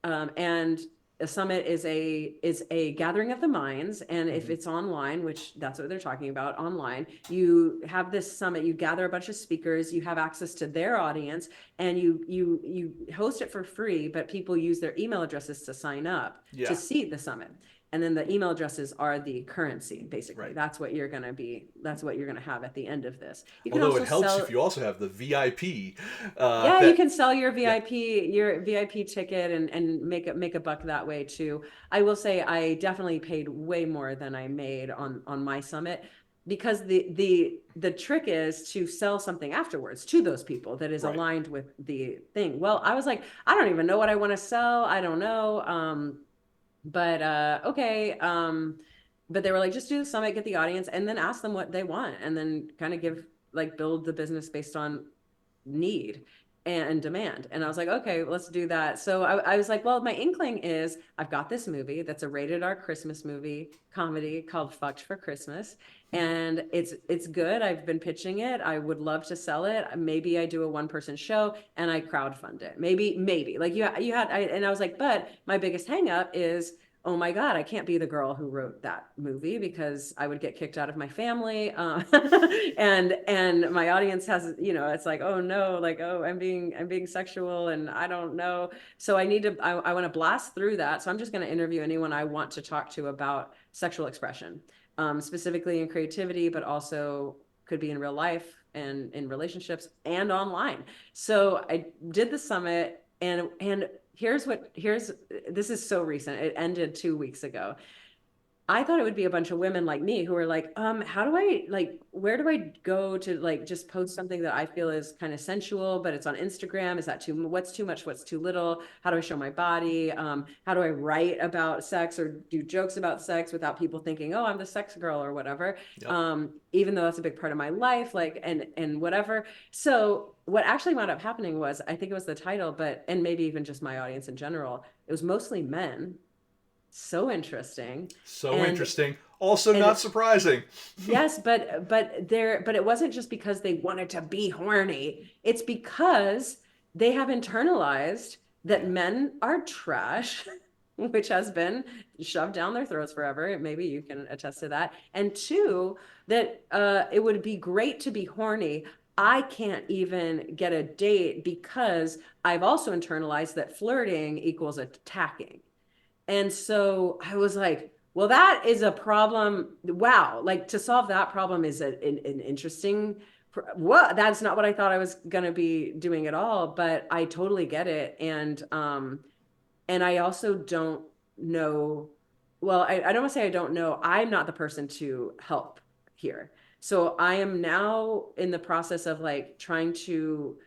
S2: And a summit is a gathering of the minds, and if
S1: Mm-hmm.
S2: it's online, which that's what they're talking about, online, you have this summit, you gather a bunch of speakers, you have access to their audience, and you host it for free, but people use their email addresses to sign up to
S1: Yeah.
S2: see the summit. And then the email addresses are the currency, basically.
S1: Right.
S2: That's what you're going to have at the end of this. You can
S1: Although it
S2: also
S1: helps
S2: sell.
S1: if you also have the VIP.
S2: Yeah, you
S1: That
S2: can sell
S1: yeah.
S2: your VIP ticket and make a buck that way too. I will say I definitely paid way more than I made on my summit, because the trick is to sell something afterwards to those people that is
S1: Right.
S2: aligned with the thing. Well, I was like, I don't even know what I want to sell. I don't know. But okay. But they were like, just do the summit, get the audience, and then ask them what they want, and then kind of build the business based on need and demand. And I was like, okay, let's do that. So I was like, well, my inkling is I've got this movie that's a rated R Christmas movie comedy called Fucked for Christmas. And it's good. I've been pitching it. I would love to sell it. Maybe I do a one-person show and I crowdfund it. Maybe like and I was like, but my biggest hang up is, oh my God, I can't be the girl who wrote that movie because I would get kicked out of my family. And my audience has, it's like, oh no, like, oh, I'm being sexual and I don't know. So I want to blast through that. So I'm just going to interview anyone I want to talk to about sexual expression, specifically in creativity, but also could be in real life and in relationships and online. So I did the summit, and here's this is so recent. It ended 2 weeks ago. I thought it would be a bunch of women like me who are like, how do I, like, where do I go to, like, just post something that I feel is kind of sensual, but it's on Instagram? Is that what's too much? What's too little? How do I show my body? How do I write about sex or do jokes about sex without people thinking, oh, I'm the sex girl or whatever?
S1: Yep.
S2: Even though that's a big part of my life, like, and whatever. So what actually wound up happening was, I think it was the title, and maybe even just my audience in general, it was mostly men. So interesting.
S1: So
S2: and
S1: interesting. Also
S2: and
S1: not surprising.
S2: yes, but it wasn't just because they wanted to be horny. It's because they have internalized that
S1: Yeah.
S2: men are trash, which has been shoved down their throats forever. Maybe you can attest to that. And two, that it would be great to be horny. I can't even get a date because I've also internalized that flirting equals attacking. And so I was like, well, that is a problem. Wow. Like, to solve that problem is an interesting, what, that's not what I thought I was going to be doing at all, but I totally get it. And I also don't know, well, I don't want to say I don't know. I'm not the person to help here. So I am now in the process of, like, trying to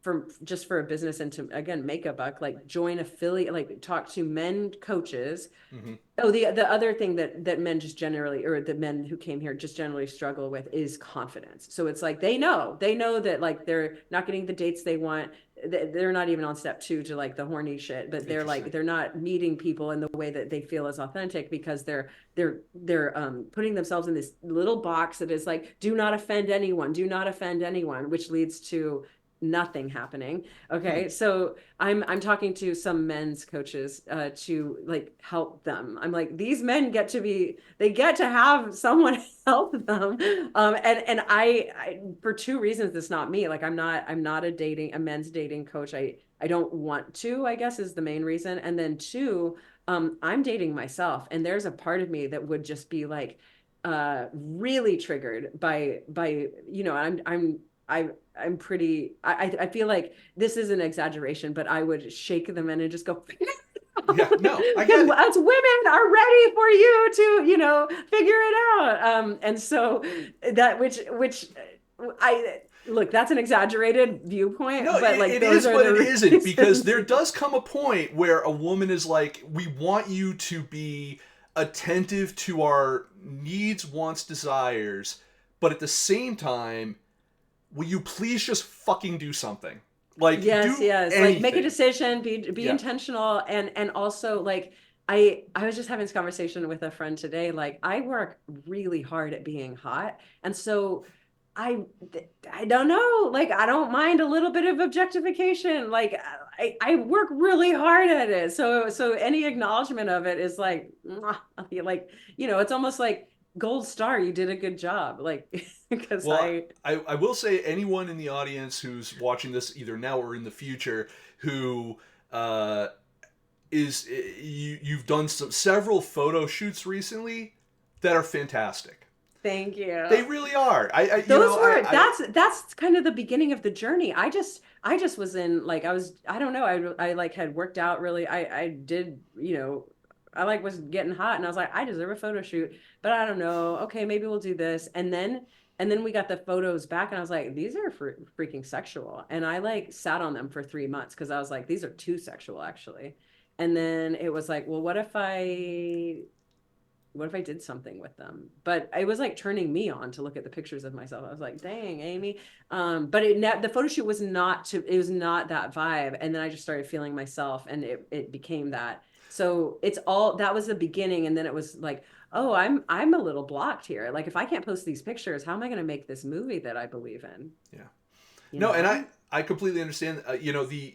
S2: for a business and to again make a buck, like join affiliate, like talk to men coaches.
S1: Mm-hmm.
S2: Oh, the other thing that men just generally, or the men who came here just generally struggle with is confidence. So it's like they know that like they're not getting the dates they want. They're not even on step two to like the horny shit, but they're like they're not meeting people in the way that they feel is authentic because they're putting themselves in this little box that is like, do not offend anyone, do not offend anyone, which leads to nothing happening. Okay, so I'm talking to some men's coaches to like help them. I'm like, these men they get to have someone help them. And I for two reasons, it's not me. Like I'm not a men's dating coach. I don't want to, I guess, is the main reason. And then two, I'm dating myself, and there's a part of me that would just be like really triggered by I'm pretty I feel like this is an exaggeration, but I would shake the men and just go
S1: Yeah, no, I get it.
S2: as women are ready for you to, figure it out. And so that which I look, that's an exaggerated viewpoint,
S1: No,
S2: but like
S1: it
S2: those
S1: is,
S2: are
S1: but
S2: the
S1: it isn't, because
S2: reasons.
S1: there does come a point where a woman is like, we want you to be attentive to our needs, wants, desires, but at the same time, will you please just fucking do something? Like,
S2: Yes,
S1: do
S2: yes. Like make a
S1: anything.
S2: decision, be
S1: Yeah.
S2: intentional, and also like I was just having this conversation with a friend today. Like I work really hard at being hot. And so I I don't know, like I don't mind a little bit of objectification. Like I work really hard at it. So any acknowledgement of it is like mwah, like, it's almost like gold star, you did a good job. Like because
S1: Well, I will say, anyone in the audience who's watching this either now or in the future who uh, you've done several photo shoots recently that are fantastic.
S2: thank you.
S1: They really are.
S2: Those were that's kind of the beginning of the journey. I just was in like I don't know, I like had worked out really. I did, I like was getting hot and I was like, I deserve a photo shoot, but I don't know. Okay, maybe we'll do this. And then we got the photos back and I was like, these are freaking sexual. And I like sat on them for 3 months because I was like, these are too sexual actually. And then it was like, well, what if I did something with them? But it was like turning me on to look at the pictures of myself. I was like, dang, Amy. But the photo shoot was it was not that vibe. And then I just started feeling myself and it became that. So that was the beginning. And then it was like, oh, I'm a little blocked here. Like if I can't post these pictures, how am I going to make this movie that I believe in?
S1: Yeah.
S2: You
S1: No, and
S2: know?
S1: I completely understand.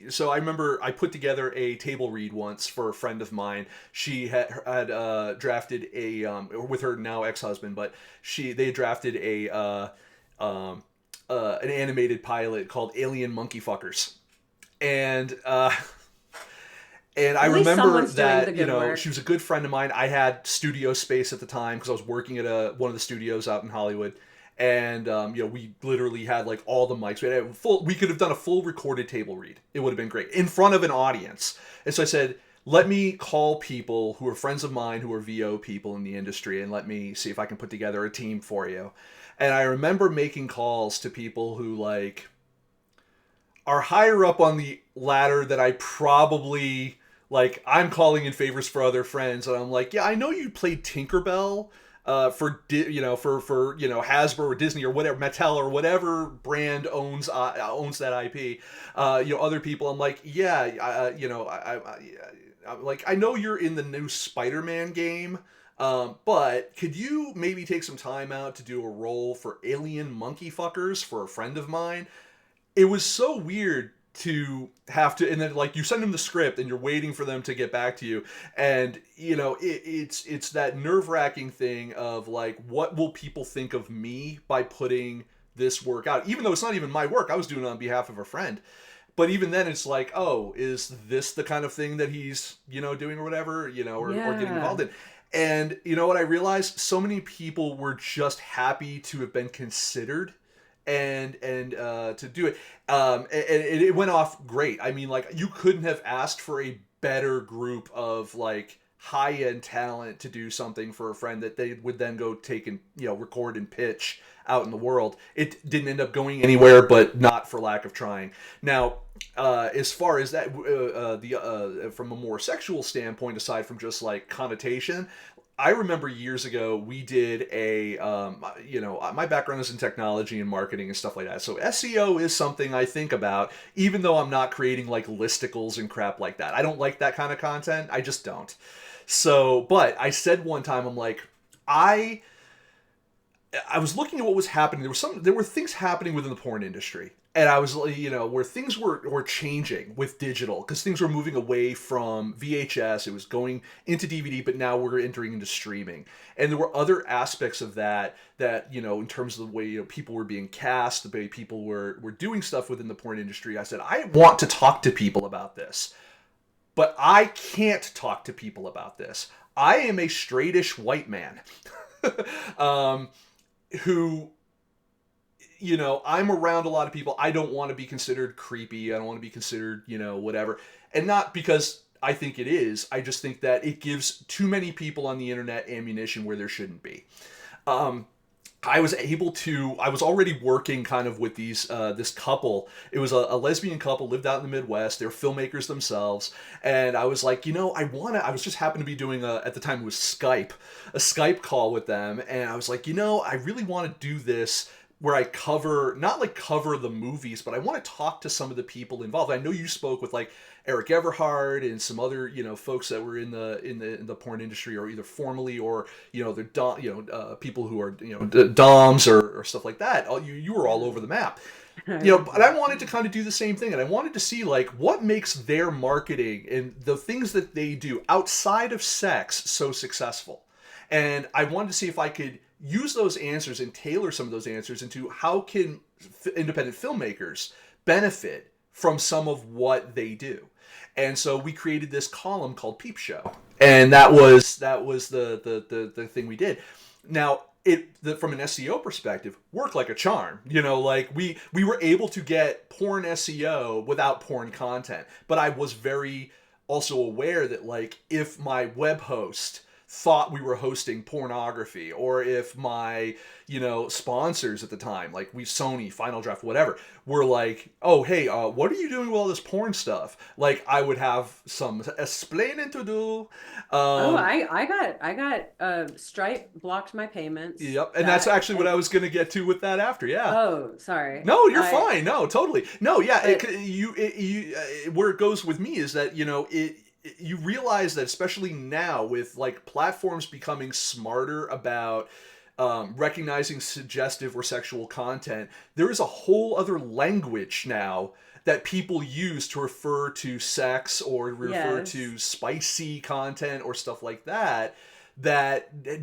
S1: So I remember I put together a table read once for a friend of mine. She had drafted with her now ex-husband, but they had drafted an animated pilot called Alien Monkey Fuckers, and I
S2: At least
S1: remember
S2: someone's doing the
S1: that,
S2: good work.
S1: she was a good friend of mine. I had studio space at the time because I was working at one of the studios out in Hollywood. And, we literally had like all the mics. We could have done a full recorded table read. It would have been great in front of an audience. And so I said, let me call people who are friends of mine, who are VO people in the industry, and let me see if I can put together a team for you. And I remember making calls to people who like are higher up on the ladder that I probably like. I'm calling in favors for other friends, and I'm like, yeah, I know you played Tinkerbell for Hasbro or Disney or whatever, Mattel or whatever brand owns that IP. Other people, I'm like, yeah, I'm like, I know you're in the new Spider-Man game. But could you maybe take some time out to do a role for Alien Monkey Fuckers for a friend of mine? It was so weird to have to, and then like you send them the script and you're waiting for them to get back to you, and it's that nerve-wracking thing of like, what will people think of me by putting this work out, even though it's not even my work. I was doing it on behalf of a friend. But even then it's like, oh, is this the kind of thing that he's doing or whatever, or getting
S2: Yeah.
S1: involved in. And you know what I realized? So many people were just happy to have been considered and to do it. And it went off great. I mean, like, you couldn't have asked for a better group of like high-end talent to do something for a friend that they would then go take and record and pitch out in the world. It didn't end up going anywhere, but not for lack of trying. Now, as far as that, from a more sexual standpoint, aside from just like connotation, I remember years ago we did my background is in technology and marketing and stuff like that. So SEO is something I think about, even though I'm not creating like listicles and crap like that. I don't like that kind of content. I just don't. So, but I said one time, I'm like, I I was looking at what was happening. There were things happening within the porn industry, and I was where things were changing with digital, because things were moving away from VHS. It was going into DVD, but now we're entering into streaming, and there were other aspects of that in terms of the way people were being cast, the way people were doing stuff within the porn industry. I said, I want to talk to people about this, but I can't talk to people about this. I am a straightish white man. um, who I'm around a lot of people. I don't want to be considered creepy. I don't want to be considered whatever. And not because I think it is. I just think that it gives too many people on the internet ammunition where there shouldn't be. I was already working kind of with this couple. It was a lesbian couple, lived out in the Midwest. They're filmmakers themselves. And I was like, I was just happened to be doing at the time it was Skype, a Skype call with them. And I was like, I really want to do this where I not like cover the movies, but I want to talk to some of the people involved. I know you spoke with like Eric Everhard and some other folks that were in the porn industry, or either formally or they're people who are doms or stuff like that. You were all over the map. But I wanted to kind of do the same thing, and I wanted to see like what makes their marketing and the things that they do outside of sex so successful. And I wanted to see if I could use those answers and tailor some of those answers into how can independent filmmakers benefit from some of what they do. And so we created this column called Peep Show, and that was the thing we did. Now, from an SEO perspective, worked like a charm. Like we were able to get porn SEO without porn content, but I was very also aware that like if my web host thought we were hosting pornography, or if my sponsors at the time, like Sony, Final Draft, whatever, were like, oh hey, what are you doing with all this porn stuff, like I would have some explaining to do.
S2: Oh, I got Stripe blocked my payments.
S1: Yep, and that's actually what I was going to get to with that after. Yeah.
S2: Oh, sorry.
S1: No, you're fine. No, totally. No, yeah.
S2: But
S1: Where it goes with me is that you realize that, especially now with like platforms becoming smarter about recognizing suggestive or sexual content, there is a whole other language now that people use to refer to sex or refer
S2: yes.
S1: to spicy content or stuff like that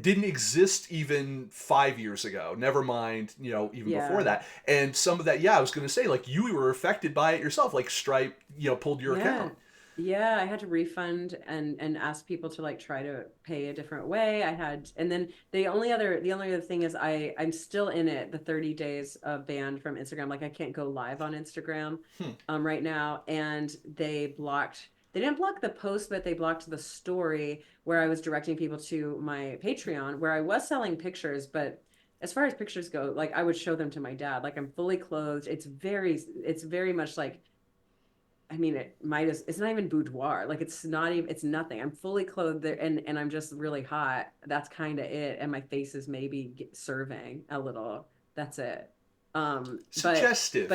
S1: didn't exist even 5 years ago. Never mind, even before that. And some of that, I was going to say, like, you were affected by it yourself. Like Stripe, pulled your account.
S2: Yeah, I had to refund and ask people to like try to pay a different way. And then the only other thing is I'm still in it, the 30 days of ban from Instagram. Like I can't go live on Instagram right now. And they didn't block the post, but they blocked the story where I was directing people to my Patreon, where I was selling pictures, but as far as pictures go, like I would show them to my dad. Like I'm fully clothed. It's very much like, I mean, it's not even boudoir. Like it's nothing. I'm fully clothed there, and I'm just really hot. That's kind of it. And my face is maybe serving a little. That's it.
S1: Suggestive.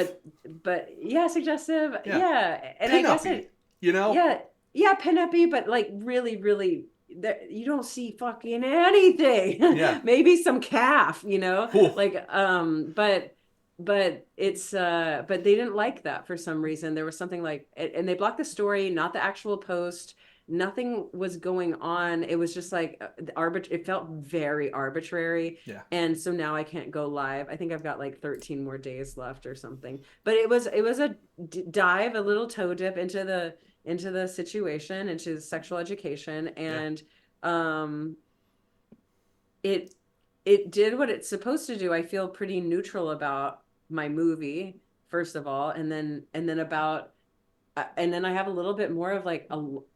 S2: But yeah, suggestive. Yeah. And
S1: Pin-uppy,
S2: I guess it, yeah, pin-uppy, but like really, really, you don't see fucking anything.
S1: Yeah.
S2: Maybe some calf,
S1: Cool.
S2: like, but it's but they didn't like that for some reason. There was something like, and they blocked the story, not the actual post. Nothing was going on. It was just like it felt very arbitrary.
S1: Yeah.
S2: And so now I can't go live. I think I've got like 13 more days left or something. But it was a dive, a little toe dip into the situation, into sexual education, and it did what it's supposed to do. I feel pretty neutral about my movie, first of all, and then about and then I have a little bit more of like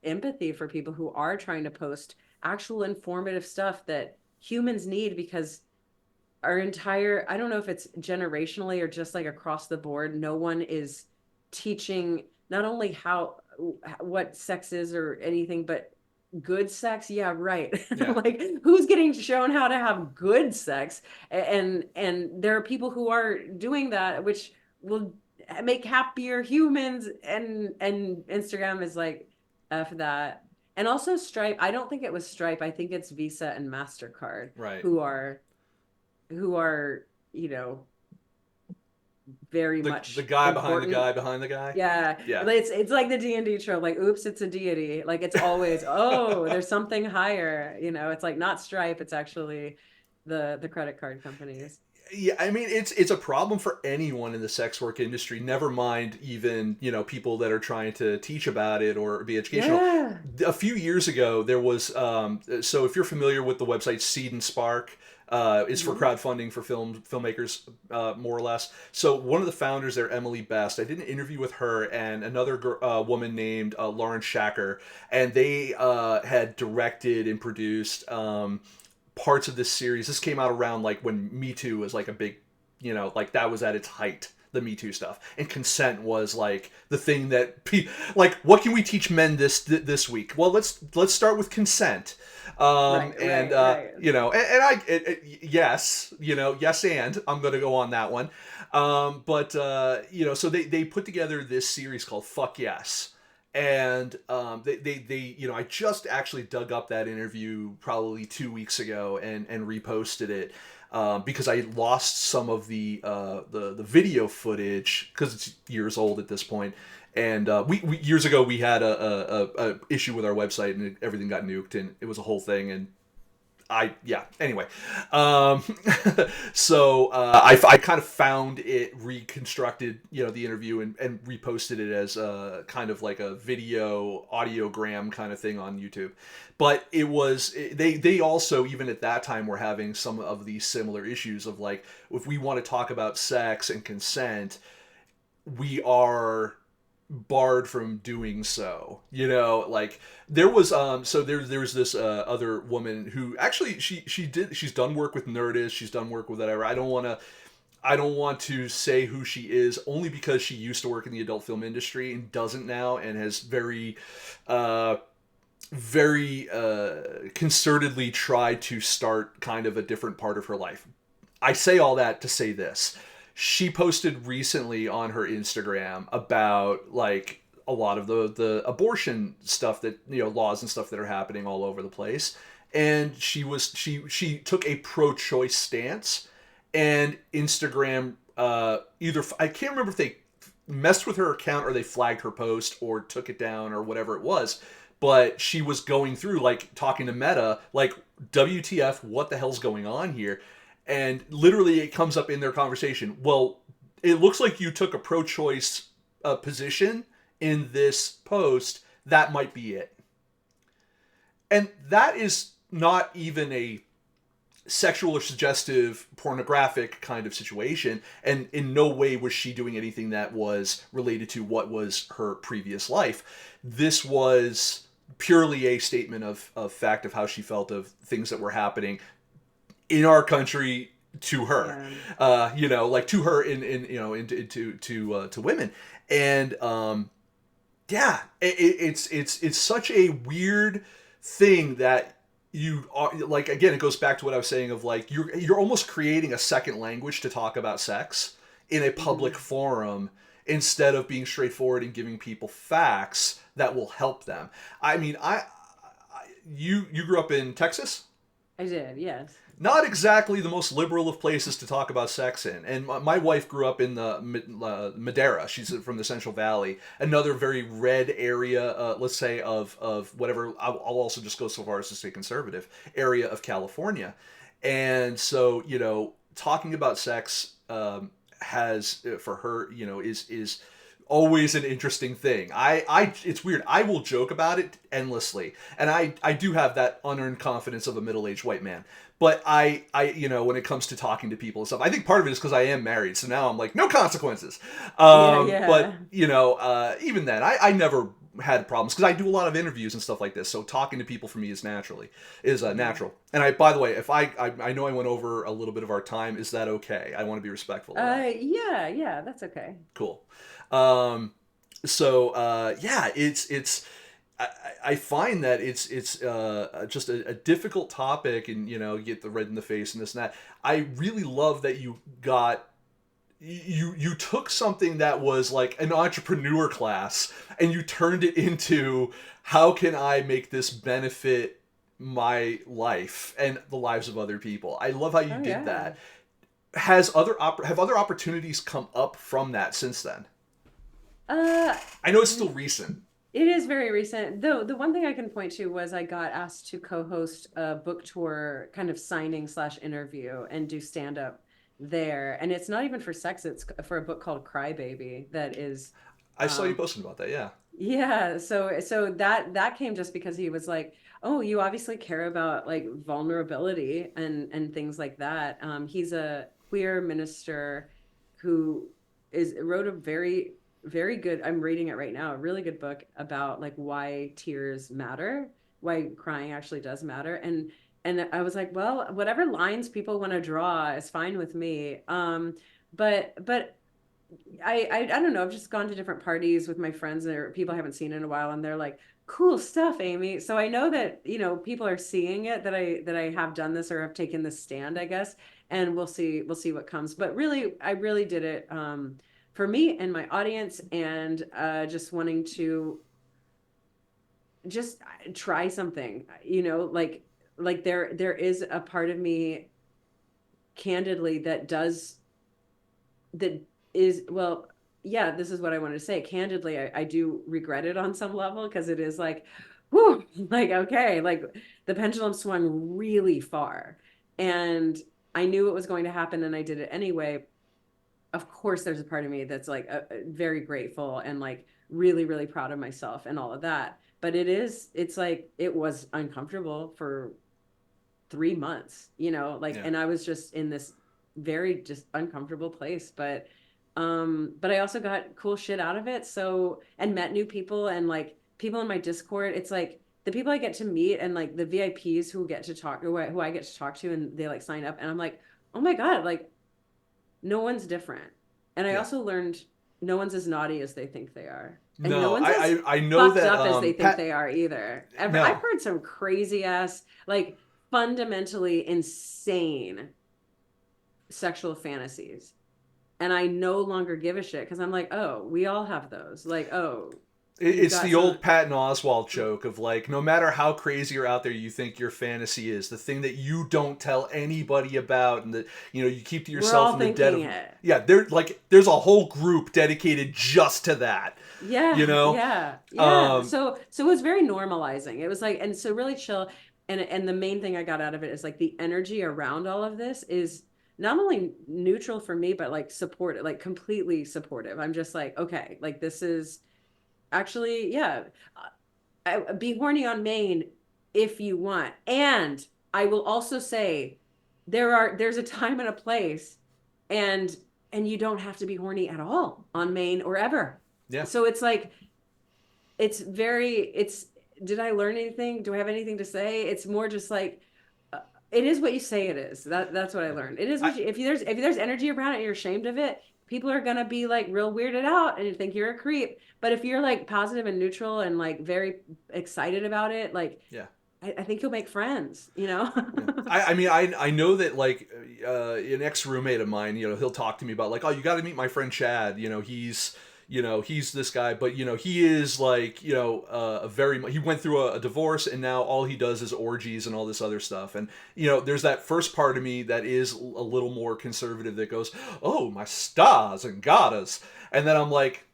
S2: empathy for people who are trying to post actual informative stuff that humans need, because our entire, I don't know if it's generationally or just like across the board, no one is teaching not only how what sex is or anything, but good sex. Yeah, right.
S1: Yeah.
S2: Like, who's getting shown how to have good sex? And there are people who are doing that, which will make happier humans, and Instagram is like, F that. And also Stripe, I don't think it was Stripe. I think it's Visa and MasterCard
S1: Right.
S2: who are who are, you know, very
S1: The
S2: much
S1: guy behind the
S2: important.
S1: guy behind the guy.
S2: Yeah,
S1: Yeah.
S2: it's like the D&D trope, like, oops, it's a deity. Like, it's always, oh, there's something higher. It's like not Stripe, it's actually the credit card companies.
S1: Yeah, I mean it's a problem for anyone in the sex work industry. Never mind even people that are trying to teach about it or be educational.
S2: Yeah.
S1: A few years ago, there was so if you're familiar with the website Seed and Spark, is for
S2: Hmm.
S1: crowdfunding for filmmakers, more or less. So one of the founders there, Emily Best, I did an interview with her and another woman named Lauren Shacker, and they had directed and produced. Parts of this series. This came out around like when Me Too was like a big, like that was at its height, the Me Too stuff, and consent was like the thing that like what can we teach men this week? Well, let's start with consent.
S2: Right,
S1: And
S2: right, right.
S1: yes, yes, and I'm gonna go on that one. But so they put together this series called Fuck Yes, and they I just actually dug up that interview probably 2 weeks ago and reposted it, because I lost some of the video footage because it's years old at this point. And we years ago we had a issue with our website and everything got nuked and it was a whole thing. And anyway, um, so I kind of found it reconstructed, the interview, and reposted it as a kind of like a video audiogram kind of thing on YouTube. But they also, even at that time, were having some of these similar issues of like, if we want to talk about sex and consent, we are barred from doing so. Like there was there's this other woman who actually she's done work with Nerdist, she's done work with whatever. I don't want to say who she is, only because she used to work in the adult film industry and doesn't now, and has very concertedly tried to start kind of a different part of her life. I say all that to say this. She posted recently on her Instagram about like a lot of the abortion stuff, that laws and stuff that are happening all over the place. And she took a pro-choice stance, and Instagram either, I can't remember if they messed with her account or they flagged her post or took it down or whatever it was, but she was going through like talking to Meta like, WTF, what the hell's going on here? And literally it comes up in their conversation, well, it looks like you took a pro-choice position in this post, that might be it. And that is not even a sexual or suggestive pornographic kind of situation, and in no way was she doing anything that was related to what was her previous life. This was purely a statement of fact of how she felt of things that were happening in our country to her.
S2: Yeah.
S1: Like to her to women. And it's such a weird thing that you are, like, again, it goes back to what I was saying of like, you're almost creating a second language to talk about sex in a public
S2: Hmm.
S1: forum, instead of being straightforward and giving people facts that will help them. I mean, you grew up in Texas?
S2: I did, yes.
S1: Not exactly the most liberal of places to talk about sex in. And my wife grew up in the Madera. She's from the Central Valley, another very red area, let's say, of whatever. I'll also just go so far as to say conservative area of California. And so, talking about sex has, for her, is always an interesting thing. It's weird. I will joke about it endlessly, and I do have that unearned confidence of a middle-aged white man. But when it comes to talking to people and stuff, I think part of it is because I am married, so now I'm like, no consequences.
S2: Yeah,
S1: But
S2: yeah.
S1: even then, I never had problems because I do a lot of interviews and stuff like this. So talking to people for me is
S2: Mhm.
S1: natural. And by the way, if I know I went over a little bit of our time, is that okay? I want to be respectful of that.
S2: Yeah, yeah, that's okay.
S1: Cool. Um, yeah, it's I, I find that it's just a difficult topic, and you get the red in the face and this and that. I really love that you took something that was like an entrepreneur class and you turned it into how can I make this benefit my life and the lives of other people. I love how you
S2: Oh
S1: did
S2: yeah.
S1: that. Have other opportunities come up from that since then?
S2: Uh,
S1: I know it's still recent.
S2: it is very recent. Though the one thing I can point to was I got asked to co-host a book tour kind of signing slash interview and do stand up there. And it's not even for sex, it's for a book called Crybaby that is
S1: I saw you
S2: um
S1: posting about that. Yeah,
S2: yeah, so that came just because he was like, "Oh, you obviously care about like vulnerability and things like that." He's a queer minister who is wrote a very good, I'm reading it right now, a really good book about like why tears matter, why crying actually does matter. And I was like, well, whatever lines people want to draw is fine with me. But I don't know. I've just gone to different parties with my friends or people I haven't seen in a while, and they're like, "Cool stuff, Amy." So I know that people are seeing it that I have done this or have taken this stand, I guess, and we'll see what comes. But really, I really did it for me and my audience, and just wanting to just try something. There is a part of me, candidly, that is, well, yeah, this is what I wanted to say. Candidly, I do regret it on some level because it is like, whew, like, okay, like the pendulum swung really far. And I knew it was going to happen and I did it anyway. Of course, there's a part of me that's like very grateful and like really, really proud of myself and all of that. But it's like, it was uncomfortable for 3 months, like,
S1: yeah,
S2: and I was just in this very just uncomfortable place. But I also got cool shit out of it. So, and met new people and like people in my Discord. It's like the people I get to meet and like the VIPs who get to talk, who I get to talk to, and they like sign up, and I'm like, oh my God, like no one's different. And I
S1: yeah.
S2: also learned no one's as naughty as they think they are. And no
S1: No,
S2: one's as
S1: I know
S2: fucked
S1: that
S2: up as they think
S1: Pat.
S2: they are either. I've
S1: No,
S2: heard some crazy ass, like fundamentally insane sexual fantasies. And I no longer give a shit because I'm like, oh, we all have those. Like, oh, you've
S1: it's
S2: got
S1: the
S2: some.
S1: old Patton Oswalt joke of like, no matter how crazy or out there you think your fantasy is, the thing that you don't tell anybody about, and that you keep to
S2: We're
S1: yourself
S2: all
S1: in the dead
S2: thinking
S1: of.
S2: it.
S1: Yeah, there's a whole group dedicated just to that. You
S2: Yeah,
S1: know,
S2: yeah, yeah.
S1: um,
S2: So it was very normalizing. It was like, and so really chill. And the main thing I got out of it is like the energy around all of this is not only neutral for me, but like supportive, like completely supportive. I'm just like, okay, like this is actually, yeah. Be horny on Maine if you want. And I will also say there's a time and a place, and you don't have to be horny at all on Maine or ever.
S1: yeah.
S2: So it's like it's did I learn anything? Do I have anything to say? It's more just like it is what you say it is. That's what I
S1: Yeah.
S2: learned. It is
S1: I,
S2: what you, if there's energy around it and you're ashamed of it, people are gonna be like real weirded out and think you're a creep. But if you're like positive and neutral and like very excited about it, like
S1: yeah.
S2: I think you'll make friends, you know?
S1: Yeah. I mean, I know that like an ex roommate of mine, he'll talk to me about like, oh, you got to meet my friend Chad. He's this guy, but he is like, a very he went through a divorce, and now all he does is orgies and all this other stuff. And there's that first part of me that is a little more conservative that goes, oh, my stars and goddess, and then I'm like,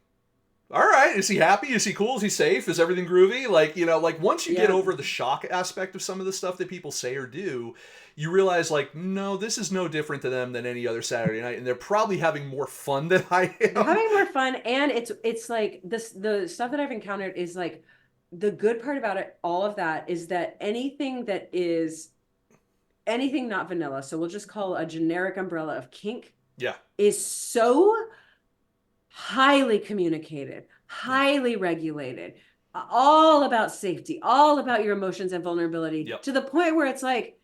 S1: all right, is he happy? Is he cool? Is he safe? Is everything groovy? Like, like once you get
S2: Yeah.
S1: over the shock aspect of some of the stuff that people say or do, you realize like, no, this is no different to them than any other Saturday night, and they're probably having more fun than I
S2: They're
S1: am.
S2: having more fun, and it's like this, the stuff that I've encountered is like the good part about it, all of that is that anything that is anything not vanilla, so we'll just call a generic umbrella of kink,
S1: Yeah,
S2: is so highly communicated,
S1: yeah,
S2: highly regulated, all about safety, all about your emotions and vulnerability,
S1: yep,
S2: to the point where it's like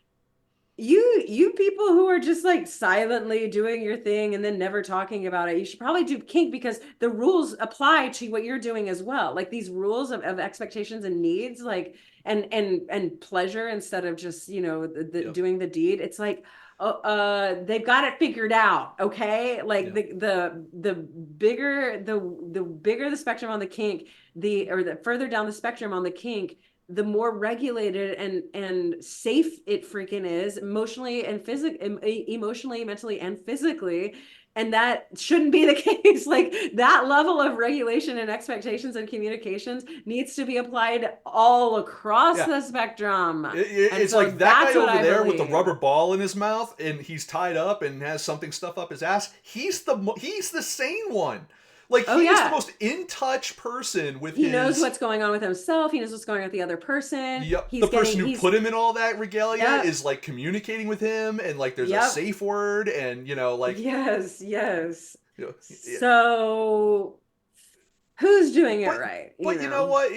S2: you people who are just like silently doing your thing and then never talking about it, you should probably do kink, because the rules apply to what you're doing as well. Like these rules of expectations and needs, like and pleasure instead of just,
S1: yep,
S2: doing the deed. It's like they've got it figured out. Okay. Like
S1: yep.
S2: the bigger the bigger the spectrum on the kink, the further down the spectrum on the kink, the more regulated and safe it freaking is, emotionally and physically, emotionally, mentally, and physically. And that shouldn't be the case. Like that level of regulation and expectations and communications needs to be applied all across
S1: Yeah.
S2: the spectrum. And
S1: It's
S2: so
S1: like that guy
S2: that's what
S1: over
S2: I
S1: there with the
S2: believe.
S1: rubber ball in his mouth, and he's tied up and has something stuff up his ass. He's the sane one. Like
S2: Oh
S1: he's the
S2: yeah.
S1: most in touch person with
S2: He knows
S1: his.
S2: what's going on with himself. He knows what's going on with the other person.
S1: Yep, the
S2: He's
S1: person
S2: getting,
S1: who put him in all that regalia
S2: yep,
S1: is like communicating with him, and like there's a
S2: yep,
S1: safe word, and like
S2: yes, yes.
S1: yeah.
S2: So who's doing it
S1: But
S2: right,
S1: but you know what?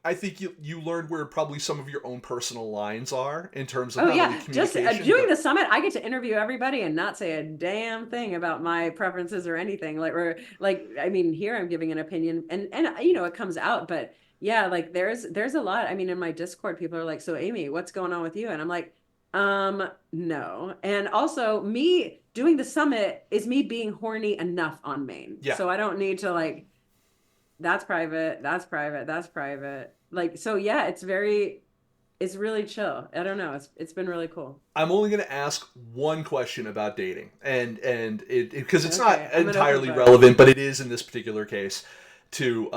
S1: I think you learned where probably some of your own personal lines are in terms of
S2: Oh
S1: not only
S2: yeah, just
S1: communication
S2: doing
S1: but
S2: the summit, I get to interview everybody and not say a damn thing about my preferences or anything. Like, or like, I mean, here I'm giving an opinion, and it comes out. But yeah, like there's a lot. I mean, in my Discord, people are like, "So Amy, what's going on with you?" And I'm like, no. And also, me doing the summit is me being horny enough on main,
S1: yeah.
S2: so I don't need to like, that's private, that's private, that's private. Like, so yeah, it's really chill. I don't know. It's been really cool.
S1: I'm only going to ask one question about dating, and it because it's not
S2: Okay, I'm an open
S1: entirely
S2: book.
S1: relevant, but it is in this particular case to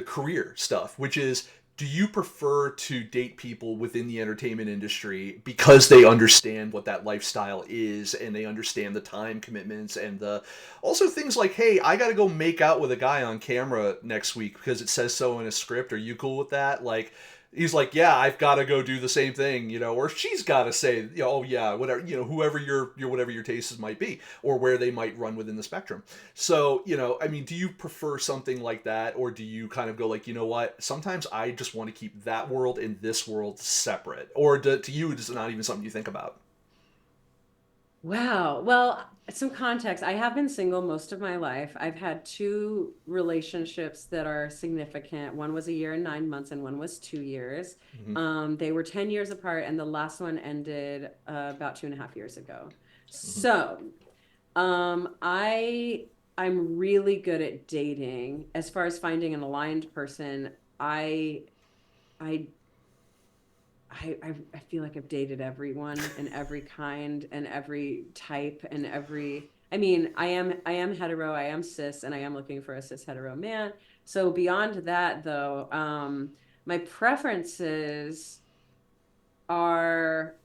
S1: career stuff, which is, do you prefer to date people within the entertainment industry because they understand what that lifestyle is and they understand the time commitments and the also things like, hey, I got to go make out with a guy on camera next week because it says so in a script. Are you cool with that? Like, he's like, yeah, I've got to go do the same thing, or she's got to say, oh yeah, whatever, whoever your whatever your tastes might be, or where they might run within the spectrum. So, I mean, do you prefer something like that, or do you kind of go like, you know what, sometimes I just want to keep that world and this world separate, or to you, it's not even something you think about?
S2: Wow. Well, some context. I have been single most of my life. I've had two relationships that are significant. One was a year and 9 months, and one was 2 years.
S1: Mm-hmm.
S2: They were 10 years apart, and the last one ended about 2.5 years ago.
S1: Mm-hmm.
S2: So, I'm really good at dating. As far as finding an aligned person, I I feel like I've dated everyone and every kind and every type and every, I mean, I am hetero, I am cis, and I am looking for a cis hetero man. So beyond that though, my preferences are,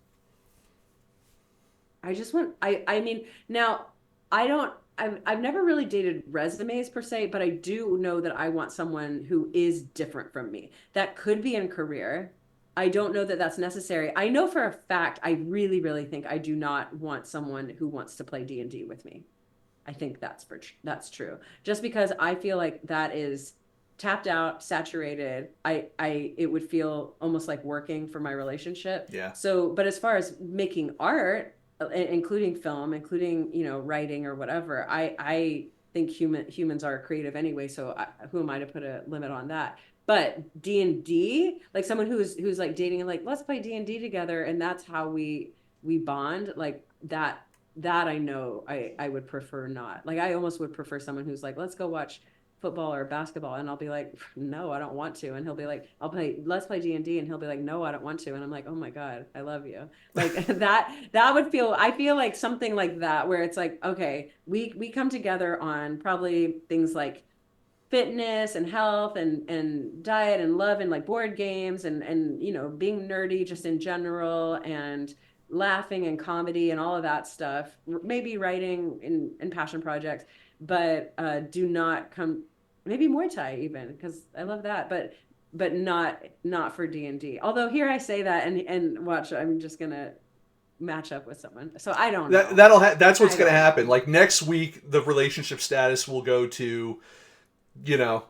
S2: I just want, I mean, now I don't, I've never really dated resumes per se, but I do know that I want someone who is different from me. That could be in career. I don't know that that's necessary. I know for a fact, I really, really think I do not want someone who wants to play D&D with me. I think that's true. Just because I feel like that is tapped out, saturated. It would feel almost like working for my relationship.
S1: Yeah.
S2: So, but as far as making art, including film, including, writing or whatever, I think humans are creative anyway, so who am I to put a limit on that? But D&D, like someone who's like dating and like, let's play D&D together, and that's how we bond, like that I know I would prefer not. Like I almost would prefer someone who's like, let's go watch football or basketball, and I'll be like, no, I don't want to, and he'll be like, let's play D&D, and he'll be like, no, I don't want to, and I'm like, oh my god, I love you. Like that would feel, I feel like something like that, where it's like, okay, we come together on probably things like fitness and health and diet and love and like board games and being nerdy just in general and laughing and comedy and all of that stuff. Maybe writing and passion projects, but do not come. Maybe Muay Thai even because I love that, but not for D&D. Although here I say that and watch, I'm just gonna match up with someone. So I don't know.
S1: That's what's
S2: I
S1: going to
S2: don't
S1: happen.
S2: know.
S1: Like next week, the relationship status will go to, you know,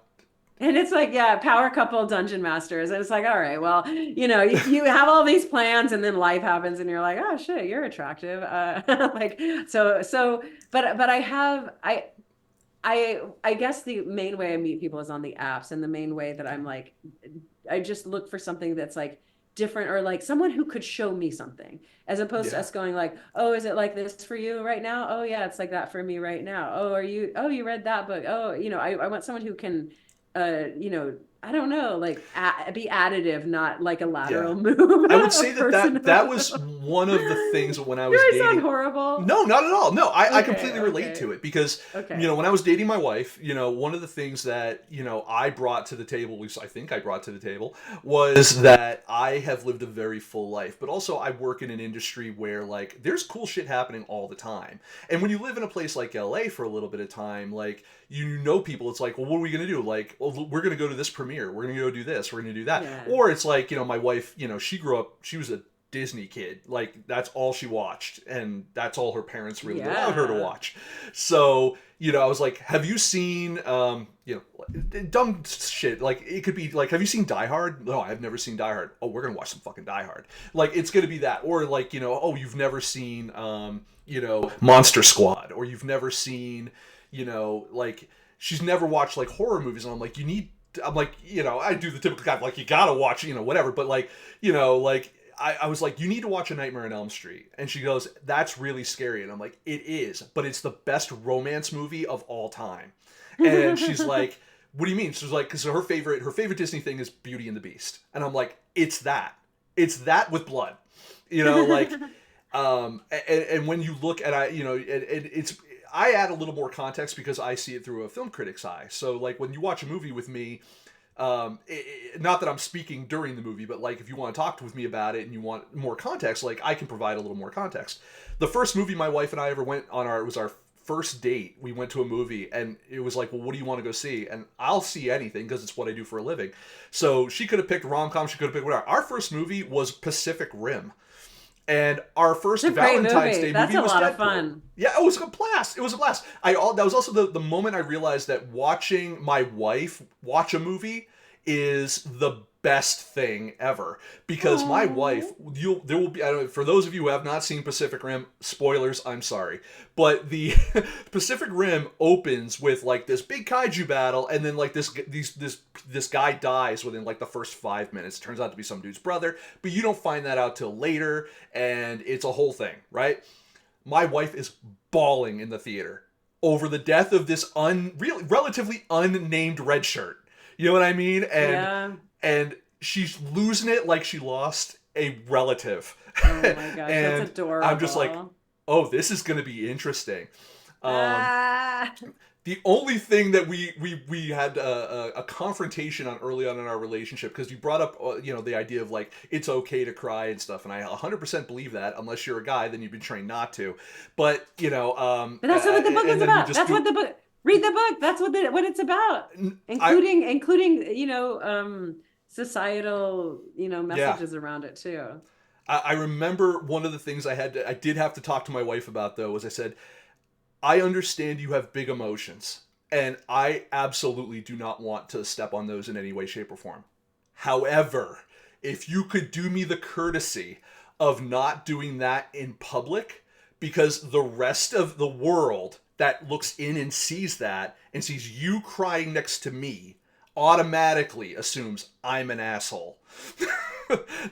S2: And it's like, yeah, power couple dungeon masters. And it's like, all right, well, you have all these plans and then life happens and you're like, oh shit, you're attractive. Like, but I guess the main way I meet people is on the apps, and the main way that I'm like, I just look for something that's like different or like someone who could show me something as opposed to
S1: yeah,
S2: us going like, oh, is it like this for you right now? Oh yeah, it's like that for me right now. Oh, you read that book. Oh, I want someone who can, I don't know, like be additive, not like a
S1: yeah.
S2: lateral move
S1: I would say
S2: of
S1: that was
S2: personality.
S1: one of the things when I
S2: Do
S1: was
S2: I sound
S1: dating.
S2: horrible?
S1: No, not at all. No, I
S2: Okay,
S1: completely relate to
S2: okay,
S1: it because,
S2: okay.
S1: when I was dating my wife, one of the things that, I brought to the table, at least I think I brought to the table, was that I have lived a very full life, but also I work in an industry where, like, there's cool shit happening all the time. And when you live in a place like LA for a little bit of time, like, people, it's like, well, what are we going to do? Like, well, we're going to go to this premiere. We're going to go do this. We're going to do that.
S2: Yeah.
S1: Or it's like, my wife, she grew up, she was a Disney kid. Like that's all she watched, and that's all her parents really allowed her to
S2: Yeah.
S1: watch. So I was like, "Have you seen dumb shit? Like it could be like, have you seen Die Hard? No, I've never seen Die Hard. Oh, we're gonna watch some fucking Die Hard. Like it's gonna be that, or like oh, you've never seen Monster Squad, or you've never seen like she's never watched like horror movies, and I'm like, you need. I'm like, I do the typical guy, like, you gotta watch, whatever. But, like, like, I was like, you need to watch A Nightmare on Elm Street. And she goes, that's really scary. And I'm like, it is, but it's the best romance movie of all time. And she's like, what do you mean? She's like, because her favorite Disney thing is Beauty and the Beast. And I'm like, it's that. It's that with blood. Like, and when you look at, it's, I add a little more context because I see it through a film critic's eye. So, like, when you watch a movie with me, not that I'm speaking during the movie, but like if you want to talk with me about it and you want more context, like I can provide a little more context. The first movie my wife and I ever went on it was our first date. We went to a movie and it was like, well, what do you want to go see? And I'll see anything because it's what I do for a living. So she could have picked rom-com, she could have picked whatever. Our first movie was Pacific Rim. And our first
S2: It's a great
S1: Valentine's
S2: movie.
S1: Day
S2: That's
S1: movie
S2: a
S1: was
S2: lot
S1: Deadpool.
S2: of fun.
S1: Yeah, it was a blast. It was a blast. That was also the moment I realized that watching my wife watch a movie is the best thing ever, because my wife,
S2: Oh.
S1: there will be, I don't know, for those of you who have not seen Pacific Rim, spoilers, I'm sorry, but the Pacific Rim opens with like this big kaiju battle, and then like this guy dies within like the first 5 minutes. It turns out to be some dude's brother, but you don't find that out till later, and it's a whole thing, right? My wife is bawling in the theater over the death of this relatively unnamed red shirt. You know what I mean?
S2: Yeah.
S1: And she's losing it like she lost a relative.
S2: Oh my gosh,
S1: And
S2: that's adorable.
S1: I'm just like, oh, this is going to be interesting. Um,
S2: Ah.
S1: the only thing that we had a confrontation on early on in our relationship, because you brought up the idea of like it's okay to cry and stuff, and I 100% believe that. Unless you're a guy, then you've been trained not to. But
S2: But that's not what the book was
S1: and then you
S2: about.
S1: just
S2: That's what the book. Read the book. That's what it's about.
S1: I
S2: Including societal
S1: yeah.
S2: messages around it too.
S1: I remember one of the things I did have to talk to my wife about, though, was I said, I understand you have big emotions, and I absolutely do not want to step on those in any way, shape, or form. However, if you could do me the courtesy of not doing that in public, because the rest of the world that looks in and sees that and sees you crying next to me automatically assumes I'm an asshole.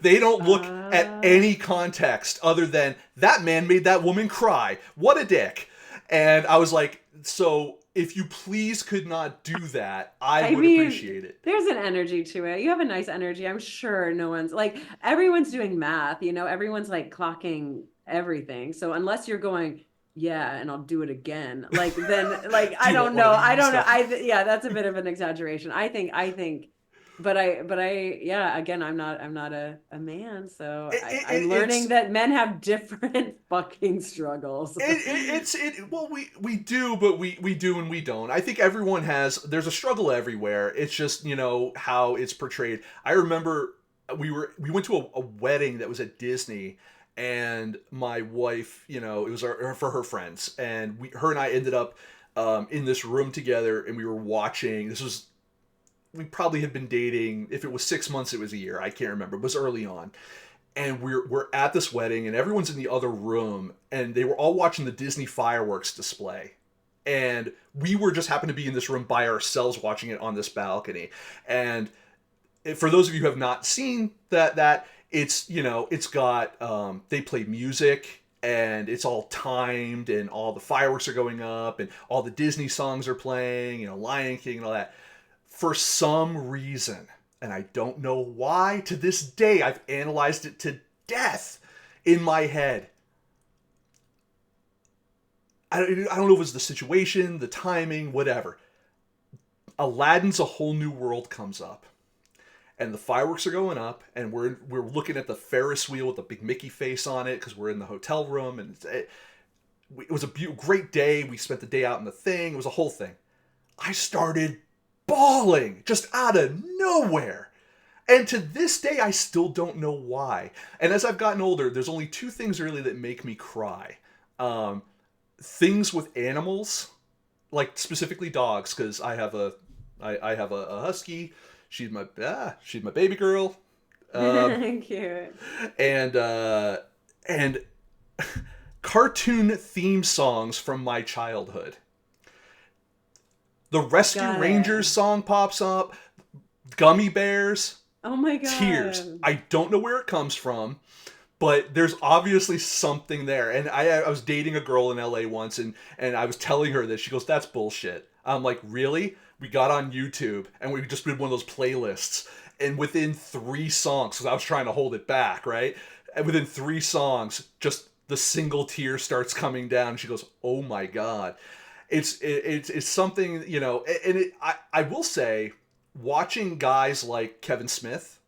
S1: They don't look at any context other than that man made that woman cry. What a dick. And I was like, so if you please could not do that, I would appreciate it.
S2: There's an energy to it. You have a nice energy. I'm sure no one's like, everyone's doing math, everyone's like clocking everything. So unless you're going, yeah, and I'll do it again. Like then, like
S1: Do
S2: I
S1: you want
S2: don't
S1: one
S2: know,
S1: of
S2: I
S1: these?
S2: don't know.
S1: No.
S2: Yeah, that's a bit of an exaggeration. I think, yeah. Again, I'm not a man, so I'm learning
S1: It's
S2: that men have different fucking struggles.
S1: well, we do, but we do and we don't. I think everyone has, there's a struggle everywhere. It's just, how it's portrayed. I remember we went to a wedding that was at Disney, and my wife, it was for her friends, and her and I ended up in this room together, and we were watching. We probably had been dating. If it was 6 months, it was a year. I can't remember. It was early on, and we're at this wedding, and everyone's in the other room, and they were all watching the Disney fireworks display, and we were just happened to be in this room by ourselves watching it on this balcony. And for those of you who have not seen that it's got they play music, and it's all timed, and all the fireworks are going up, and all the Disney songs are playing, Lion King and all that. For some reason, and I don't know why, to this day, I've analyzed it to death in my head. I don't know if it was the situation, the timing, whatever. Aladdin's A Whole New World comes up, and the fireworks are going up, and we're looking at the Ferris wheel with the big Mickey face on it because we're in the hotel room, and it was a great day. We spent the day out in the thing. It was a whole thing. I started bawling just out of nowhere. And to this day, I still don't know why. And as I've gotten older, there's only two things really that make me cry. Things with animals, like specifically dogs, because I have a husky. She's my baby girl. Um,
S2: Cute.
S1: and and cartoon theme songs from my childhood. The Rescue
S2: Got it.
S1: Rangers song pops up. Gummy Bears.
S2: Oh my
S1: Tears.
S2: God.
S1: I don't know where it comes from, but there's obviously something there. And I was dating a girl in LA once, and I was telling her this. She goes, "That's bullshit." I'm like, "Really?" We got on YouTube, and we just did one of those playlists. And within 3 songs, because I was trying to hold it back, right? And within 3 songs, just the single tear starts coming down. She goes, "Oh my God." It's something, and I will say, watching guys like Kevin Smith,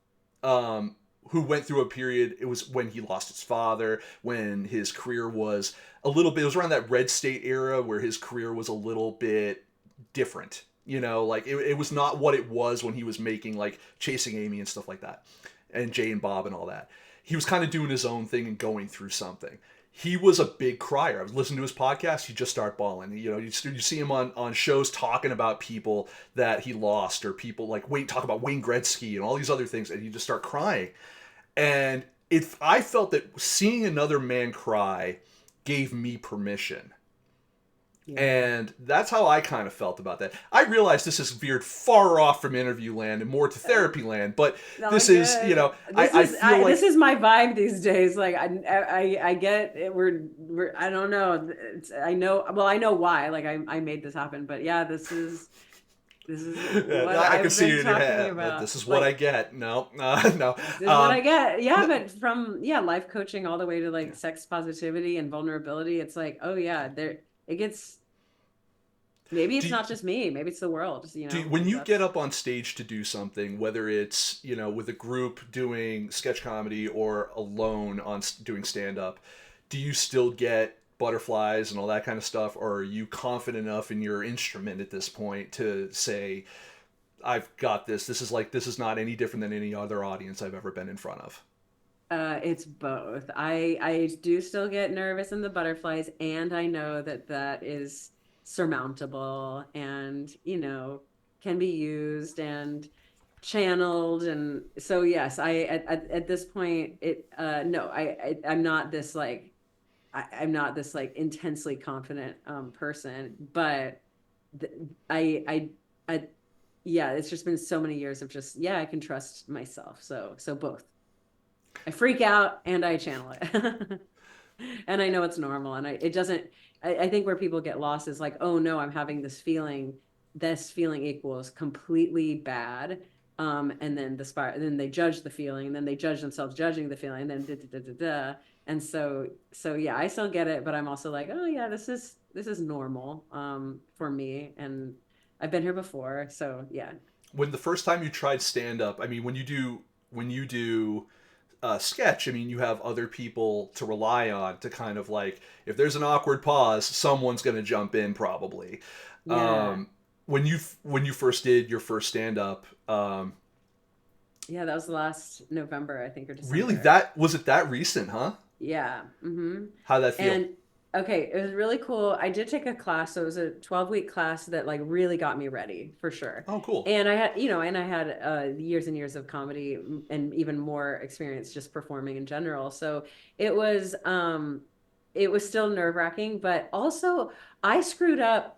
S1: who went through a period. It was when he lost his father, when his career was a little bit. It was around that Red State era where his career was a little bit different. Like it was not what it was when he was making like Chasing Amy and stuff like that, and Jay and Bob and all that. He was kind of doing his own thing and going through something. He was a big crier. I was listening to his podcast. He just started bawling. You see him on shows talking about people that he lost, or people like talk about Wayne Gretzky and all these other things, and he just start crying. And if I felt that seeing another man cry gave me permission.
S2: Yeah.
S1: And that's how I kind of felt about that. I realize this is veered far off from interview land and more to therapy land, but
S2: All
S1: this is,
S2: good.
S1: I feel
S2: This
S1: like
S2: is my vibe these days. Like I get it. We're I don't know. I know. Well, I know why. Like I made this happen. But yeah, this is what
S1: I can
S2: I've
S1: see
S2: been
S1: it in your
S2: talking
S1: head.
S2: about.
S1: This is what I
S2: Like
S1: get. No, no.
S2: this is what I
S1: Um,
S2: get. Yeah, but from life coaching all the way to like sex positivity and vulnerability, it's like, oh yeah, there it gets. Maybe
S1: do
S2: it's not just me. Maybe it's the world.
S1: when
S2: Maybe
S1: you get
S2: that's.
S1: up on stage to do something, whether it's with a group doing sketch comedy or alone doing stand up, do you still get butterflies and all that kind of stuff, or are you confident enough in your instrument at this point to say, I've got this. This is not any different than any other audience I've ever been in front of.
S2: It's both. I do still get nervous in the butterflies, and I know that that is surmountable and, can be used and channeled. And so yes, at this point it no, I'm not this like I'm not this like intensely confident person, but th I yeah, it's just been so many years of just, yeah, I can trust myself. So both. I freak out and I channel it. And I know it's normal. And it doesn't, I think where people get lost is like, oh no, I'm having this feeling. This feeling equals completely bad. And then then they judge the feeling, and then they judge themselves judging the feeling, and then da, da, da, da, da. And so yeah, I still get it, but I'm also like, oh yeah, this is normal for me, and I've been here before, so yeah.
S1: When the first time you tried stand up, I mean, when you do sketch, I mean, you have other people to rely on to kind of like, if there's an awkward pause, someone's going to jump in probably.
S2: Yeah.
S1: When you first did your first stand up,
S2: Yeah, that was last November, I think, or
S1: really
S2: December.
S1: that was it that recent, huh?
S2: Yeah.
S1: How did that feel?
S2: And okay, it was really cool. I did take a class, so it was a 12-week class that like really got me ready for sure.
S1: Oh, cool.
S2: And I had years and years of comedy and even more experience just performing in general. So it was um it was still nerve-wracking, but also I screwed up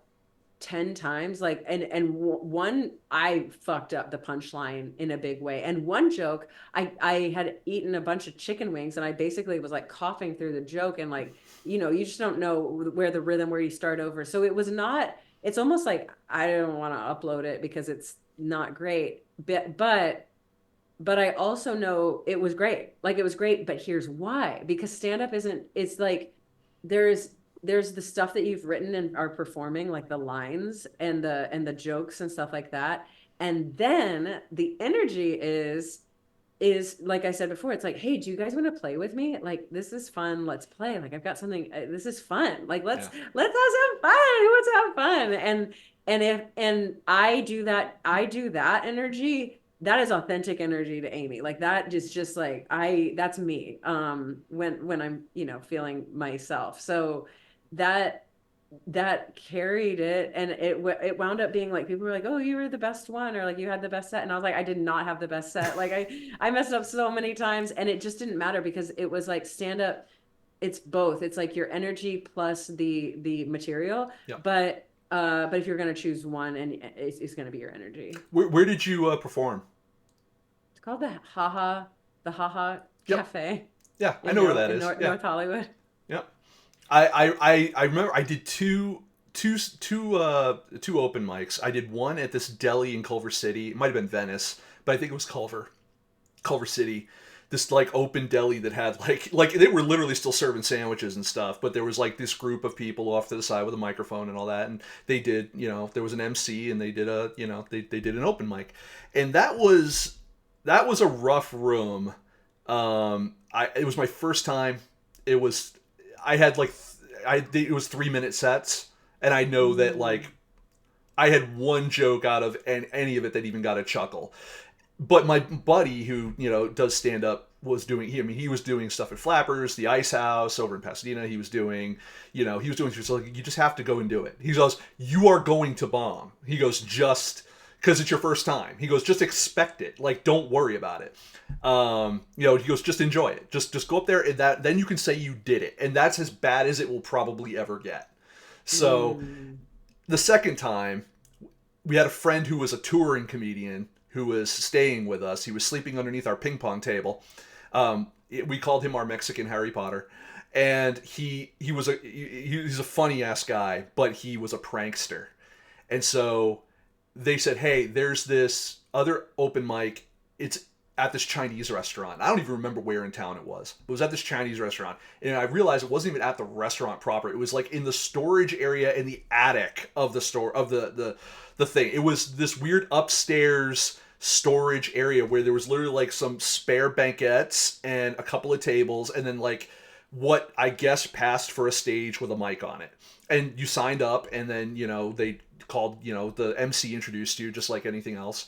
S2: 10 times, like, one, I fucked up the punchline in a big way, and one joke, I had eaten a bunch of chicken wings, and I basically was like coughing through the joke, and like, you just don't know where the rhythm, where you start over, so it was not, it's almost like I don't want to upload it because it's not great, but I also know it was great. Like, it was great, but here's why. Because stand up isn't, it's like there's there's the stuff that you've written and are performing, like the lines and the jokes and stuff like that. And then the energy is like I said before, it's like, hey, do you guys want to play with me? Like, this is fun. Let's play. Like, I've got something. This is fun. Like,
S1: Yeah.
S2: let's have fun. Who wants to have fun? And I do that energy. That is authentic energy to Amy. Like, that is just like, that's me. When I'm feeling myself. So that that carried it, and it wound up being like, people were like, oh, you were the best one, or like, you had the best set, and I was like, I did not have the best set. Like, I messed up so many times, and it just didn't matter because it was like stand up, it's both, it's like your energy plus the material,
S1: Yep.
S2: but if you're going to choose one, and it's going to be your energy.
S1: Where did you perform?
S2: It's called the Haha
S1: Yep.
S2: Cafe
S1: Yeah, I
S2: in
S1: know where that is. Yeah.
S2: North Hollywood.
S1: Yep. I remember I did two open mics. I did one at this deli in Culver City. It might have been Venice, but I think it was Culver City. This like open deli that had like they were literally still serving sandwiches and stuff, but there was like this group of people off to the side with a microphone and all that, and they did, there was an MC, and they did they did an open mic, and that was a rough room. It was my first time. It was I had like it was 3 minute sets, and I know that
S2: Mm.
S1: like I had one joke out of any of it that even got a chuckle. But my buddy who does stand up was doing he was doing stuff at Flappers, the Ice House over in Pasadena. He was doing so like, you just have to go and do it. He goes, you are going to bomb. He goes, just because it's your first time. He goes, just expect it. Like, don't worry about it. He goes, just enjoy it. Just go up there, and then you can say you did it, and that's as bad as it will probably ever get. So
S2: Mm.
S1: the second time, we had a friend who was a touring comedian who was staying with us. He was sleeping underneath our ping pong table. We called him our Mexican Harry Potter, and he's a funny ass guy, but he was a prankster, and so they said, hey, there's this other open mic. It's at this Chinese restaurant. I don't even remember where in town it was. It was at this Chinese restaurant. And I realized it wasn't even at the restaurant proper. It was like in the storage area in the attic of the store of the thing. It was this weird upstairs storage area where there was literally like some spare banquettes and a couple of tables, and then like what I guess passed for a stage with a mic on it. And you signed up, and then they called, the MC introduced you just like anything else,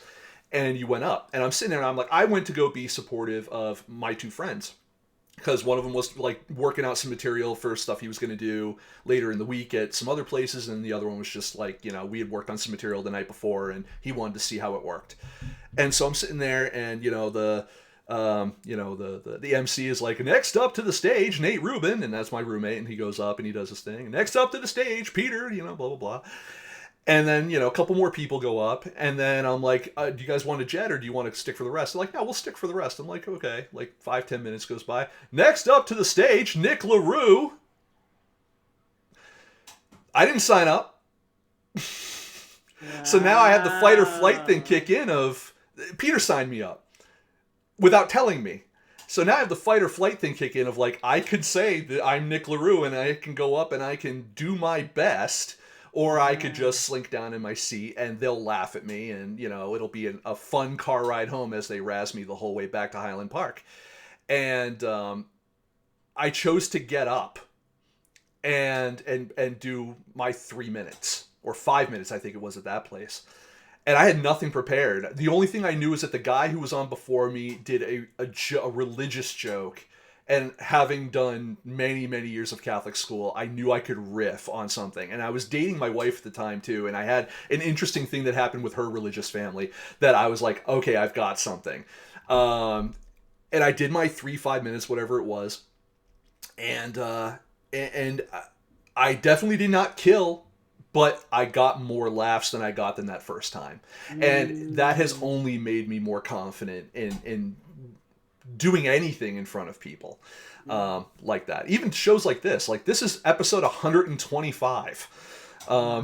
S1: and you went up. And I'm sitting there, and I'm like, I went to go be supportive of my two friends, because one of them was like working out some material for stuff he was going to do later in the week at some other places, and the other one was just like, we had worked on some material the night before, and he wanted to see how it worked. And so I'm sitting there, and the MC is like, next up to the stage, Nate Rubin, and that's my roommate, and he goes up and he does his thing. Next up to the stage, Peter, blah blah blah. And then, a couple more people go up, and then I'm like, do you guys want to jet, or do you want to stick for the rest? They're like, no, we'll stick for the rest. I'm like, okay. Like 5-10 minutes goes by. Next up to the stage, Nic LaRue. I didn't sign up. So now I had the fight or flight thing
S2: Wow.
S1: kick in of, Peter signed me up without telling me. So now I have the fight or flight thing kick in of like, I could say that I'm Nic LaRue and I can go up and I can do my best, or I could
S2: Yeah.
S1: just slink down in my seat and they'll laugh at me, and it'll be a fun car ride home as they razz me the whole way back to Highland Park. And I chose to get up and do my 3 minutes or 5 minutes, I think it was at that place. And I had nothing prepared. The only thing I knew is that the guy who was on before me did a religious joke. And having done many, many years of Catholic school, I knew I could riff on something. And I was dating my wife at the time, too. And I had an interesting thing that happened with her religious family that I was like, okay, I've got something. And I did my 3, 5 minutes, whatever it was. And I definitely did not kill, but I got more laughs than I got than that first time. And that has
S2: Mm.
S1: only made me more confident in doing anything in front of people like that. Even shows like this. Like, this is episode 125.
S2: Wow.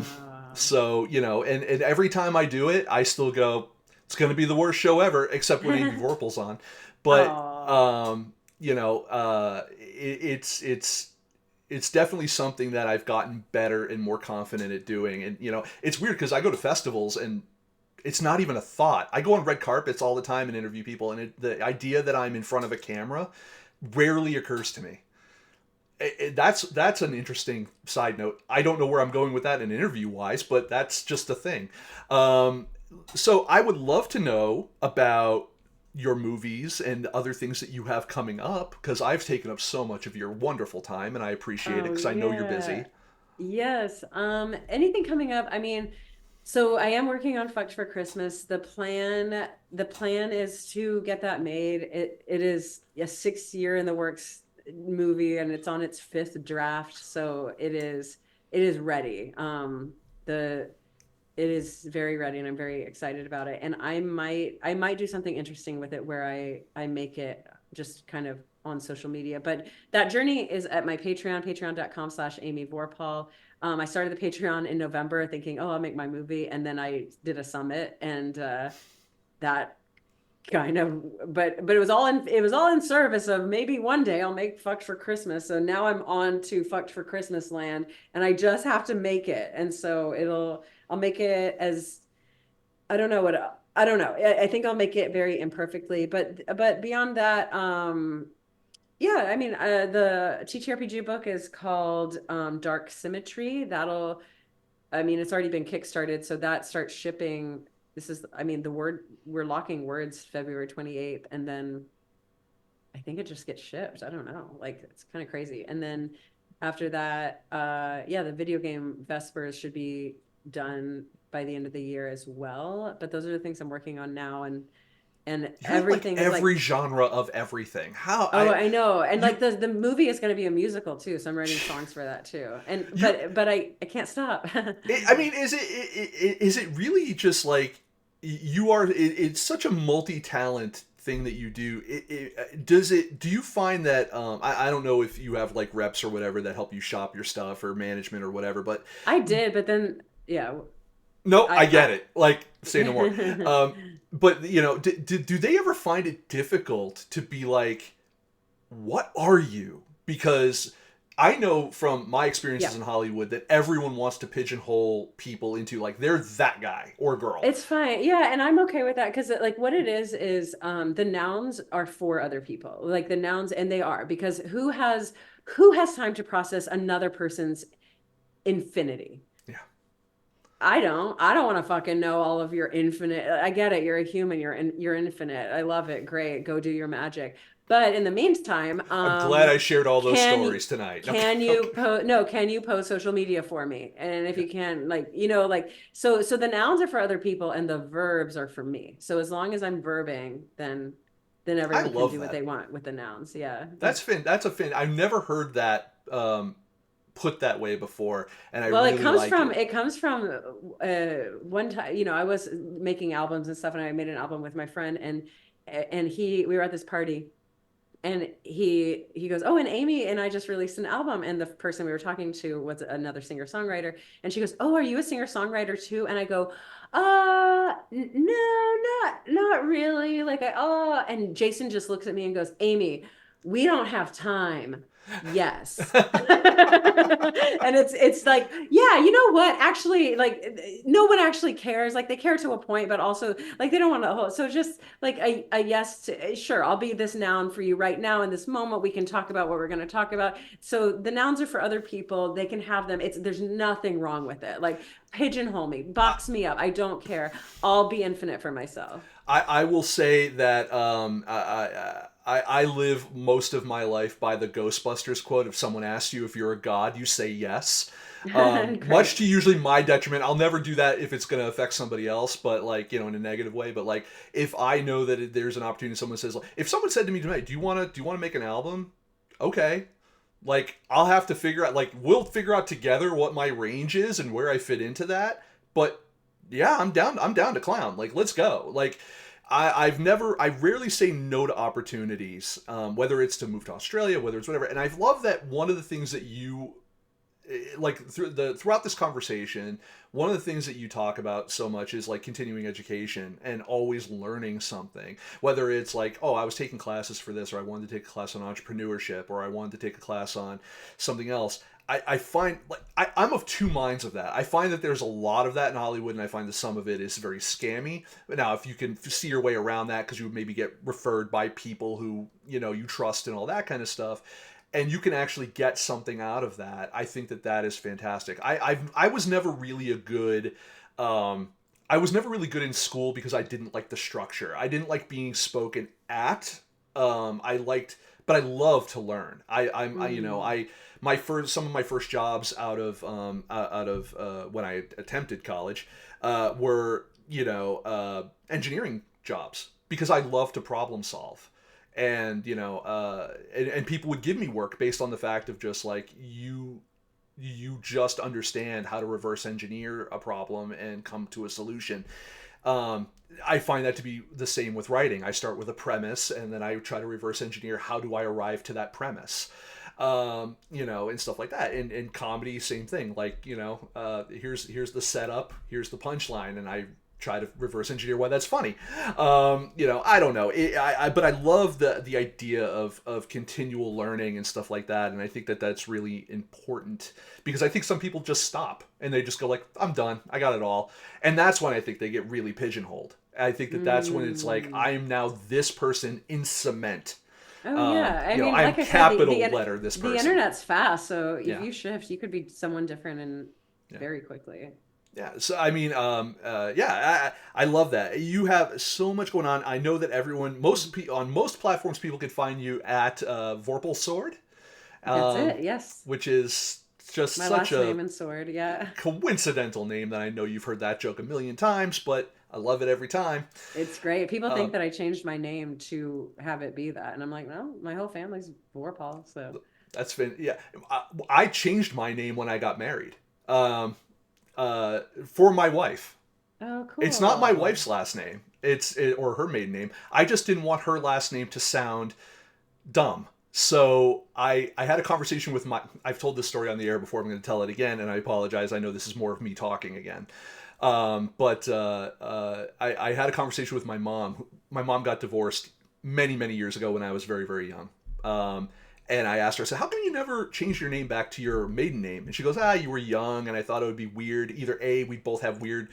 S1: So, and every time I do it, I still go, it's going to be the worst show ever, except when Amy Vorpal's on. But,
S2: Oh,
S1: it's definitely something that I've gotten better and more confident at doing. And, it's weird because I go to festivals and it's not even a thought. I go on red carpets all the time and interview people, and the idea that I'm in front of a camera rarely occurs to me. That's an interesting side note. I don't know where I'm going with that in interview wise, but that's just a thing. So I would love to know about your movies and other things that you have coming up, because I've taken up so much of your wonderful time and I appreciate it
S2: oh
S1: because I know you're
S2: yeah.
S1: busy.
S2: Yes. Anything coming up? I mean, so I am working on Fucked for Christmas. The plan is to get that made. It is a 6 year in the works movie and it's on its fifth draft. So it is ready. The it is very ready and I'm very excited about it. And I might do something interesting with it where I make it just kind of on social media. But that journey is at my Patreon, patreon.com/Amy Vorpahl. I started the Patreon in November thinking, oh, I'll make my movie. And then I did a summit and that kind of but it was all in service of maybe one day I'll make Fucked for Christmas. So now I'm on to Fucked for Christmas land and I just have to make it. And so I'll make it as I don't know. I think I'll make it very imperfectly, but beyond that, yeah, I mean, the TTRPG book is called Dark Symmetry. I mean, it's already been kickstarted, so that starts shipping. I mean, we're locking words February 28th, and then I think it just gets shipped. I don't know. Like, it's kind of crazy. And then after that, yeah, the video game Vespers should be done by the end of the year as well. But those are the things I'm working on now, and
S1: You're in like
S2: everything is like,
S1: every genre of everything. How
S2: oh,
S1: I
S2: I know. And
S1: you
S2: like the movie is going to be a musical too, so I'm writing songs for that too. And
S1: you
S2: but I can't stop.
S1: I mean, is it really just like you are? It's such a multi-talent thing that you do. Do you find that I don't know if you have like reps or whatever that help you shop your stuff or management or whatever, but
S2: I did, but then yeah,
S1: no, I get
S2: I
S1: it. Like, say no more. But do they ever find it difficult to be like, what are you? Because I know from my
S2: yeah.
S1: experiences in Hollywood that everyone wants to pigeonhole people into like they're that guy or girl.
S2: It's fine. Yeah, and I'm okay with that because like what it is the nouns are for other people. Like the nouns and they are because who has time to process another person's infinity?
S1: Yeah.
S2: I don't want to fucking know all of your infinite. I get it. You're a human. You're infinite. I love it. Great. Go do your magic. But in the meantime,
S1: I'm glad I shared all those
S2: can
S1: stories tonight. Okay.
S2: can you
S1: Okay.
S2: post no, can you post social media for me? And if you can, like, like so the nouns are for other people and the verbs are for me. So as long as I'm verbing, then
S1: I
S2: everyone can
S1: love
S2: do what
S1: that.
S2: they want with the nouns. Yeah.
S1: That's a fin. I've never heard that put that way before, and I
S2: Well, it
S1: really
S2: comes
S1: like
S2: from
S1: it.
S2: it comes from one time, I was making albums and stuff, and I made an album with my friend, and we were at this party, and he goes, oh, and Amy and I just released an album, and the person we were talking to was another singer songwriter, and she goes, oh, are you a singer songwriter too? And I go, No, not really. Like and Jason just looks at me and goes, Amy, we don't have time. Yes. And it's like, yeah, you know what? Actually, like no one actually cares. Like they care to a point, but also like they don't want to. So just like a yes to sure, I'll be this noun for you right now in this moment. We can talk about what we're going to talk about. So the nouns are for other people. They can have them. It's there's nothing wrong with it. Like pigeonhole me, box me up. I don't care. I'll be infinite for myself.
S1: I will say that I live most of my life by the Ghostbusters quote: "If someone asks you if you're a god, you say yes." Much
S2: Great.
S1: to usually my detriment. I'll never do that if it's going to affect somebody else, but like in a negative way. But like if I know that there's an opportunity, someone says, like, if someone said to me tonight, "Do you want to make an album?" Okay, like I'll have to figure out. Like we'll figure out together what my range is and where I fit into that. But yeah, I'm down to clown. Like, let's go. Like, I rarely say no to opportunities, whether it's to move to Australia, whether it's whatever. And I love that one of the things that you like throughout this conversation, one of the things that you talk about so much is like continuing education and always learning something. Whether it's like, oh, I was taking classes for this, or I wanted to take a class on entrepreneurship, or I wanted to take a class on something else. I find like I'm of two minds of that. I find that there's a lot of that in Hollywood, and I find that some of it is very scammy. But now, if you can see your way around that, because you maybe get referred by people who you trust and all that kind of stuff, and you can actually get something out of that, I think that that is fantastic. I was never really a good. I was never really good in school because I didn't like the structure. I didn't like being spoken at. But I love to learn.
S2: Mm.
S1: Some of my first jobs out of when I attempted college were engineering jobs because I love to problem solve, and and people would give me work based on the fact of just like you just understand how to reverse engineer a problem and come to a solution. um, I find that to be the same with writing. I start with a premise and then I try to reverse engineer how do I arrive to that premise. And stuff like that. In comedy, same thing. Like, here's the setup, here's the punchline, and I try to reverse engineer why that's funny. I don't know. But I love the idea of continual learning and stuff like that, and I think that that's really important because I think some people just stop and they just go like, I'm done, I got it all, and that's when I think they get really pigeonholed. I think that that's when it's like
S2: Mm.
S1: I am now this person in cement.
S2: Oh yeah. I mean,
S1: I'm
S2: like I said,
S1: capital letter this
S2: the
S1: person.
S2: internet's fast, so if
S1: Yeah.
S2: you shift, you could be someone different and
S1: Yeah.
S2: very quickly.
S1: Yeah. So I mean, yeah, I love that you have so much going on. I know that on most platforms, people can find you at Vorpal Sword,
S2: That's
S1: um,
S2: it. Yes.
S1: which is just
S2: My
S1: such
S2: last
S1: a
S2: name and sword. Yeah.
S1: coincidental name that I know you've heard that joke a million times, but I love it every time.
S2: It's great. People
S1: Uh,
S2: think that I changed my name to have it be that. And I'm like, no, my whole family's Vorpahl. So,
S1: that's been yeah. I changed my name when I got married. Um, for my wife.
S2: oh,
S1: It's not my
S2: cool.
S1: wife's last name. Or her maiden name. I just didn't want her last name to sound dumb. So I had a conversation with I've told this story on the air before. I'm going to tell it again, and I apologize. I know this is more of me talking again. But I had a conversation with my mom. My mom got divorced many years ago when I was very very young. And I asked her, I said, how come you never changed your name back to your maiden name? And she goes, you were young, and I thought it would be weird. Either A, we'd both have weird,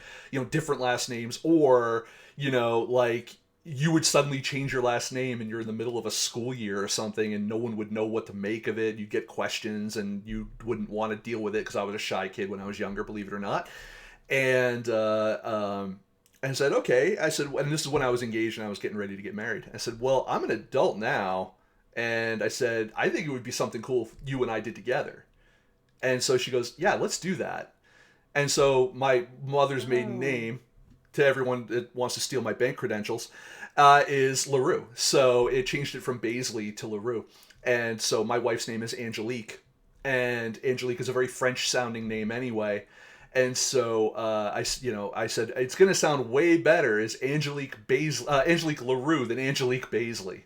S1: different last names, or, like you would suddenly change your last name and you're in the middle of a school year or something and no one would know what to make of it. You'd get questions and you wouldn't want to deal with it because I was a shy kid when I was younger, believe it or not. And, I said, okay. I said, and this is when I was engaged and I was getting ready to get married. I said, well, I'm an adult now. And I said, I think it would be something cool if you and I did together. And so she goes, yeah, let's do that. And so my mother's maiden
S2: Oh,
S1: name, to everyone that wants to steal my bank credentials, is LaRue. So it changed it from Baisley to LaRue. And so my wife's name is Angelique. And Angelique is a very French sounding name anyway. And so I said it's going to sound way better as Angelique LaRue than Angelique Baisley.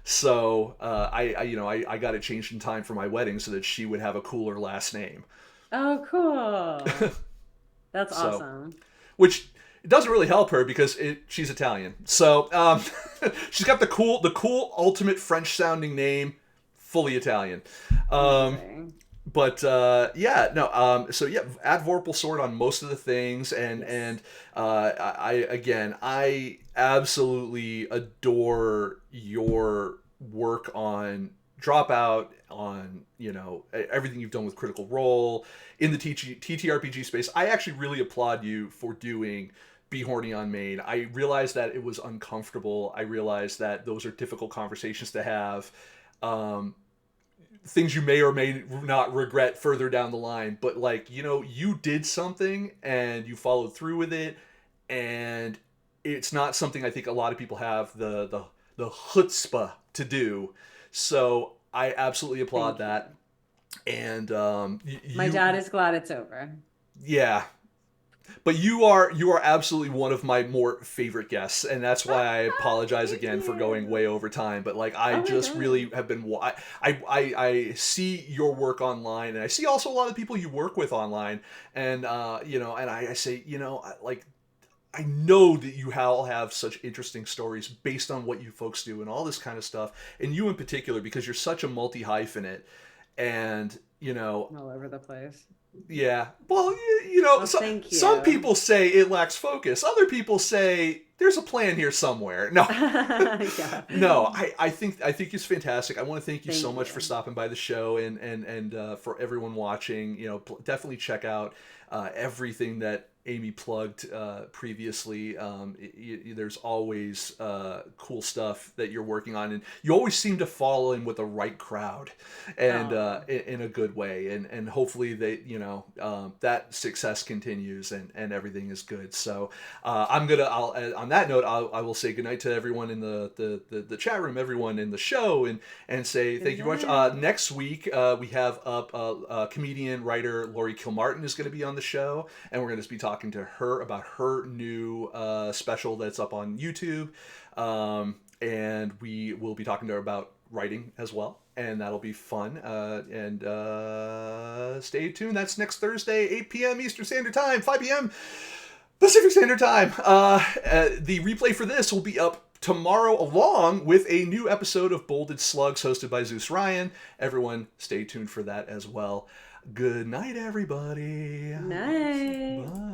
S1: So I got it changed in time for my wedding so that she would have a cooler last name.
S2: oh, cool. That's
S1: So
S2: awesome.
S1: which It doesn't really help her because she's Italian. So she's got the cool ultimate French sounding name, fully Italian.
S2: Amazing.
S1: But yeah, no. So yeah, add Vorpal Sword on most of the things, I absolutely adore your work on Dropout, on everything you've done with Critical Role in the TTRPG space. I actually really applaud you for doing Be Horny on Main. I realized that it was uncomfortable. I realized that those are difficult conversations to have. Things you may or may not regret further down the line, but you did something and you followed through with it, and it's not something I think a lot of people have the chutzpah to do. So I absolutely applaud
S2: Thank you.
S1: that. And
S2: My dad is glad it's over.
S1: yeah, but you are absolutely one of my more favorite guests, and that's why I apologize
S2: Thank
S1: again for going
S2: you.
S1: way over time. But I
S2: Oh my
S1: just
S2: God.
S1: really have been I see your work online, and I see also a lot of people you work with online, and and I say I know that you all have such interesting stories based on what you folks do and all this kind of stuff, and you in particular because you're such a multi-hyphenate, and
S2: All over the place.
S1: yeah. Well,
S2: Well, thank
S1: some
S2: you.
S1: people say it lacks focus. Other people say there's a plan here somewhere. No,
S2: Yeah.
S1: no. I think it's fantastic. I want to thank you so
S2: Thank
S1: much for
S2: you.
S1: stopping by the show, and for everyone watching. Definitely check out everything that Amy plugged previously. There's always cool stuff that you're working on, and you always seem to fall in with the right crowd, and
S2: Oh,
S1: in a good way, and hopefully they that success continues, and everything is good. So I'll on that note I will say goodnight to everyone in the chat room, everyone in the show, and say
S2: good
S1: thank you very much.
S2: night.
S1: Next week we have up comedian writer Lori Kilmartin is going to be on the show, and we're going to be talking to her about her new special that's up on YouTube, and we will be talking to her about writing as well, and that'll be fun. And stay tuned. That's next Thursday, 8 p.m. Eastern Standard Time, 5 p.m. Pacific Standard Time. The replay for this will be up tomorrow, along with a new episode of Bolded Slugs hosted by Zeus Ryan. Everyone, stay tuned for that as well. Good night, everybody.
S2: Night.
S1: Bye.